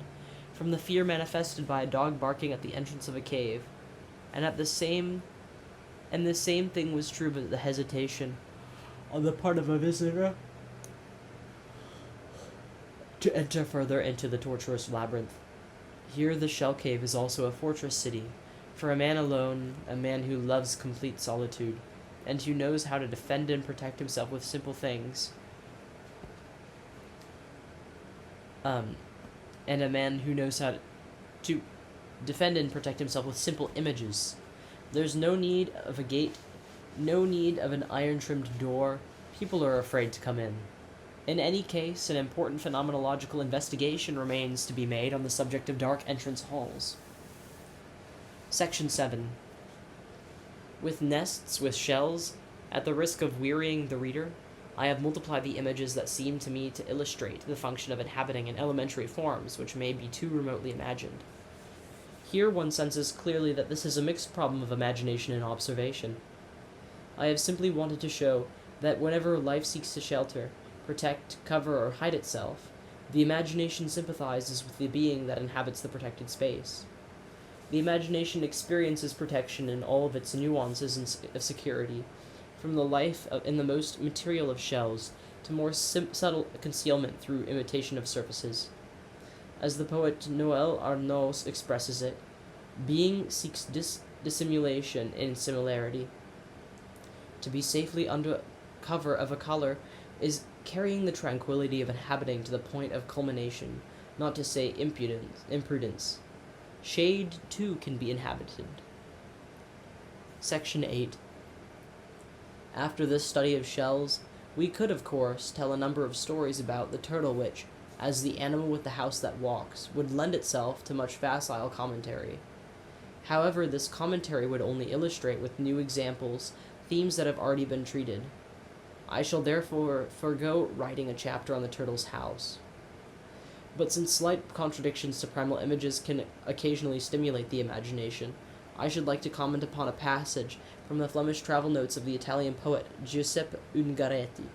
[SPEAKER 1] from the fear manifested by a dog barking at the entrance of a cave, and this same thing was true of the hesitation on the part of a visitor to enter further into the tortuous labyrinth. Here the shell cave is also a fortress city, for a man alone, a man who loves complete solitude, and who knows how to defend and protect himself with simple things. And a man who knows how to defend and protect himself with simple images. There's no need of a gate, no need of an iron-trimmed door. People are afraid to come in. In any case, an important phenomenological investigation remains to be made on the subject of dark entrance halls. Section 7. With nests with shells, at the risk of wearying the reader, I have multiplied the images that seem to me to illustrate the function of inhabiting in elementary forms which may be too remotely imagined. Here one senses clearly that this is a mixed problem of imagination and observation. I have simply wanted to show that whenever life seeks to shelter, protect, cover, or hide itself, the imagination sympathizes with the being that inhabits the protected space. The imagination experiences protection in all of its nuances of security, from the life in the most material of shells to more subtle concealment through imitation of surfaces. As the poet Noël Arnaud expresses it, being seeks dissimulation in similarity. To be safely under cover of a color is carrying the tranquility of inhabiting to the point of culmination, not to say imprudence. Shade, too, can be inhabited. Section 8. After this study of shells, we could, of course, tell a number of stories about the turtle which, as the animal with the house that walks, would lend itself to much facile commentary. However, this commentary would only illustrate with new examples themes that have already been treated. I shall therefore forego writing a chapter on the turtle's house. But since slight contradictions to primal images can occasionally stimulate the imagination, I should like to comment upon a passage from the Flemish travel notes of the Italian poet Giuseppe Ungaretti.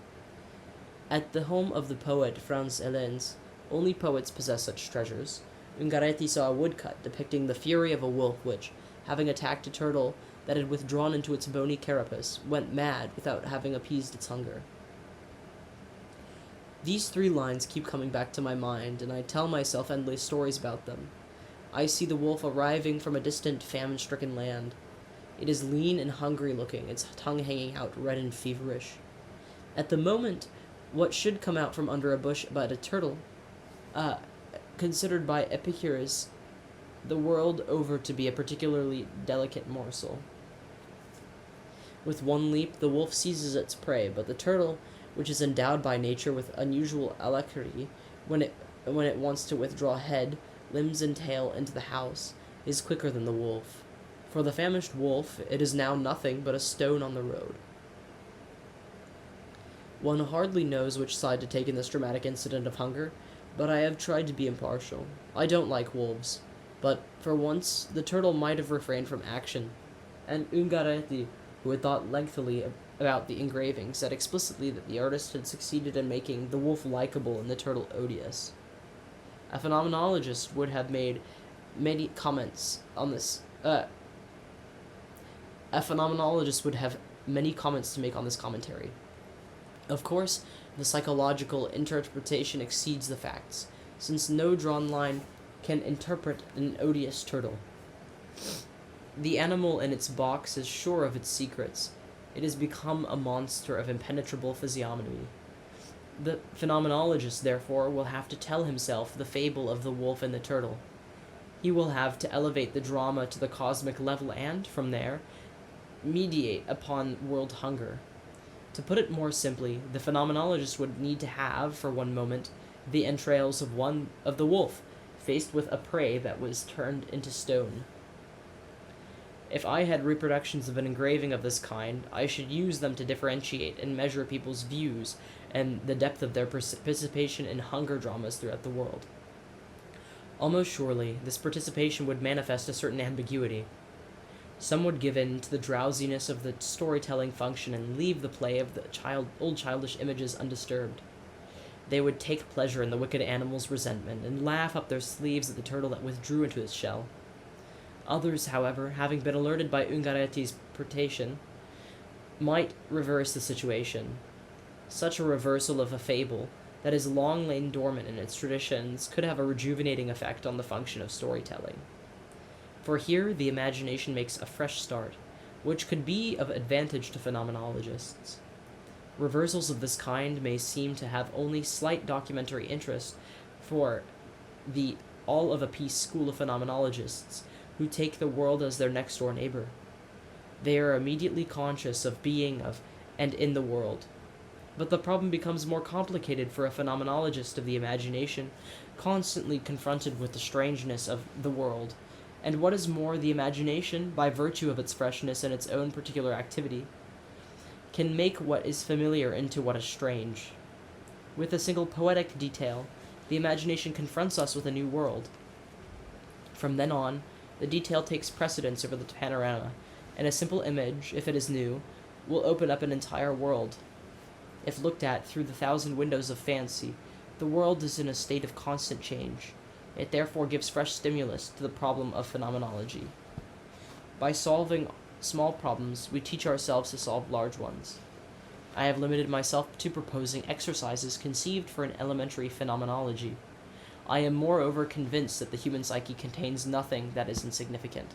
[SPEAKER 1] At the home of the poet Franz Helenes, only poets possess such treasures. Ungaretti saw a woodcut depicting the fury of a wolf which, having attacked a turtle that had withdrawn into its bony carapace, went mad without having appeased its hunger. These 3 lines keep coming back to my mind, and I tell myself endless stories about them. I see the wolf arriving from a distant, famine-stricken land. It is lean and hungry-looking, its tongue hanging out red and feverish. At the moment, what should come out from under a bush but a turtle, considered by epicures the world over to be a particularly delicate morsel. With one leap, the wolf seizes its prey, but the turtle, which is endowed by nature with unusual alacrity, when it wants to withdraw head, limbs, and tail into the house, is quicker than the wolf. For the famished wolf, it is now nothing but a stone on the road. One hardly knows which side to take in this dramatic incident of hunger, but I have tried to be impartial. I don't like wolves, but for once the turtle might have refrained from action, and Ungaretti, who had thought lengthily about the engraving, said explicitly that the artist had succeeded in making the wolf likable and the turtle odious. A phenomenologist would have made many comments on this. A phenomenologist would have many comments to make on this commentary. Of course, the psychological interpretation exceeds the facts, since no drawn line can interpret an odious turtle. The animal in its box is sure of its secrets. It has become a monster of impenetrable physiognomy. The phenomenologist, therefore, will have to tell himself the fable of the wolf and the turtle. He will have to elevate the drama to the cosmic level and, from there, meditate upon world hunger. To put it more simply, the phenomenologist would need to have, for one moment, the entrails of the wolf, faced with a prey that was turned into stone. If I had reproductions of an engraving of this kind, I should use them to differentiate and measure people's views and the depth of their participation in hunger dramas throughout the world. Almost surely, this participation would manifest a certain ambiguity. Some would give in to the drowsiness of the storytelling function and leave the play of the old childish images undisturbed. They would take pleasure in the wicked animal's resentment and laugh up their sleeves at the turtle that withdrew into its shell. Others, however, having been alerted by Ungaretti's pertation, might reverse the situation. Such a reversal of a fable that has long lain dormant in its traditions could have a rejuvenating effect on the function of storytelling. For here the imagination makes a fresh start, which could be of advantage to phenomenologists. Reversals of this kind may seem to have only slight documentary interest for the all-of-a-piece school of phenomenologists who take the world as their next-door neighbor. They are immediately conscious of being of and in the world. But the problem becomes more complicated for a phenomenologist of the imagination, constantly confronted with the strangeness of the world, and what is more, the imagination, by virtue of its freshness and its own particular activity, can make what is familiar into what is strange. With a single poetic detail, the imagination confronts us with a new world. From then on, the detail takes precedence over the panorama, and a simple image, if it is new, will open up an entire world. If looked at through the 1,000 windows of fancy, the world is in a state of constant change. It therefore gives fresh stimulus to the problem of phenomenology. By solving small problems, we teach ourselves to solve large ones. I have limited myself to proposing exercises conceived for an elementary phenomenology. I am moreover convinced that the human psyche contains nothing that is insignificant.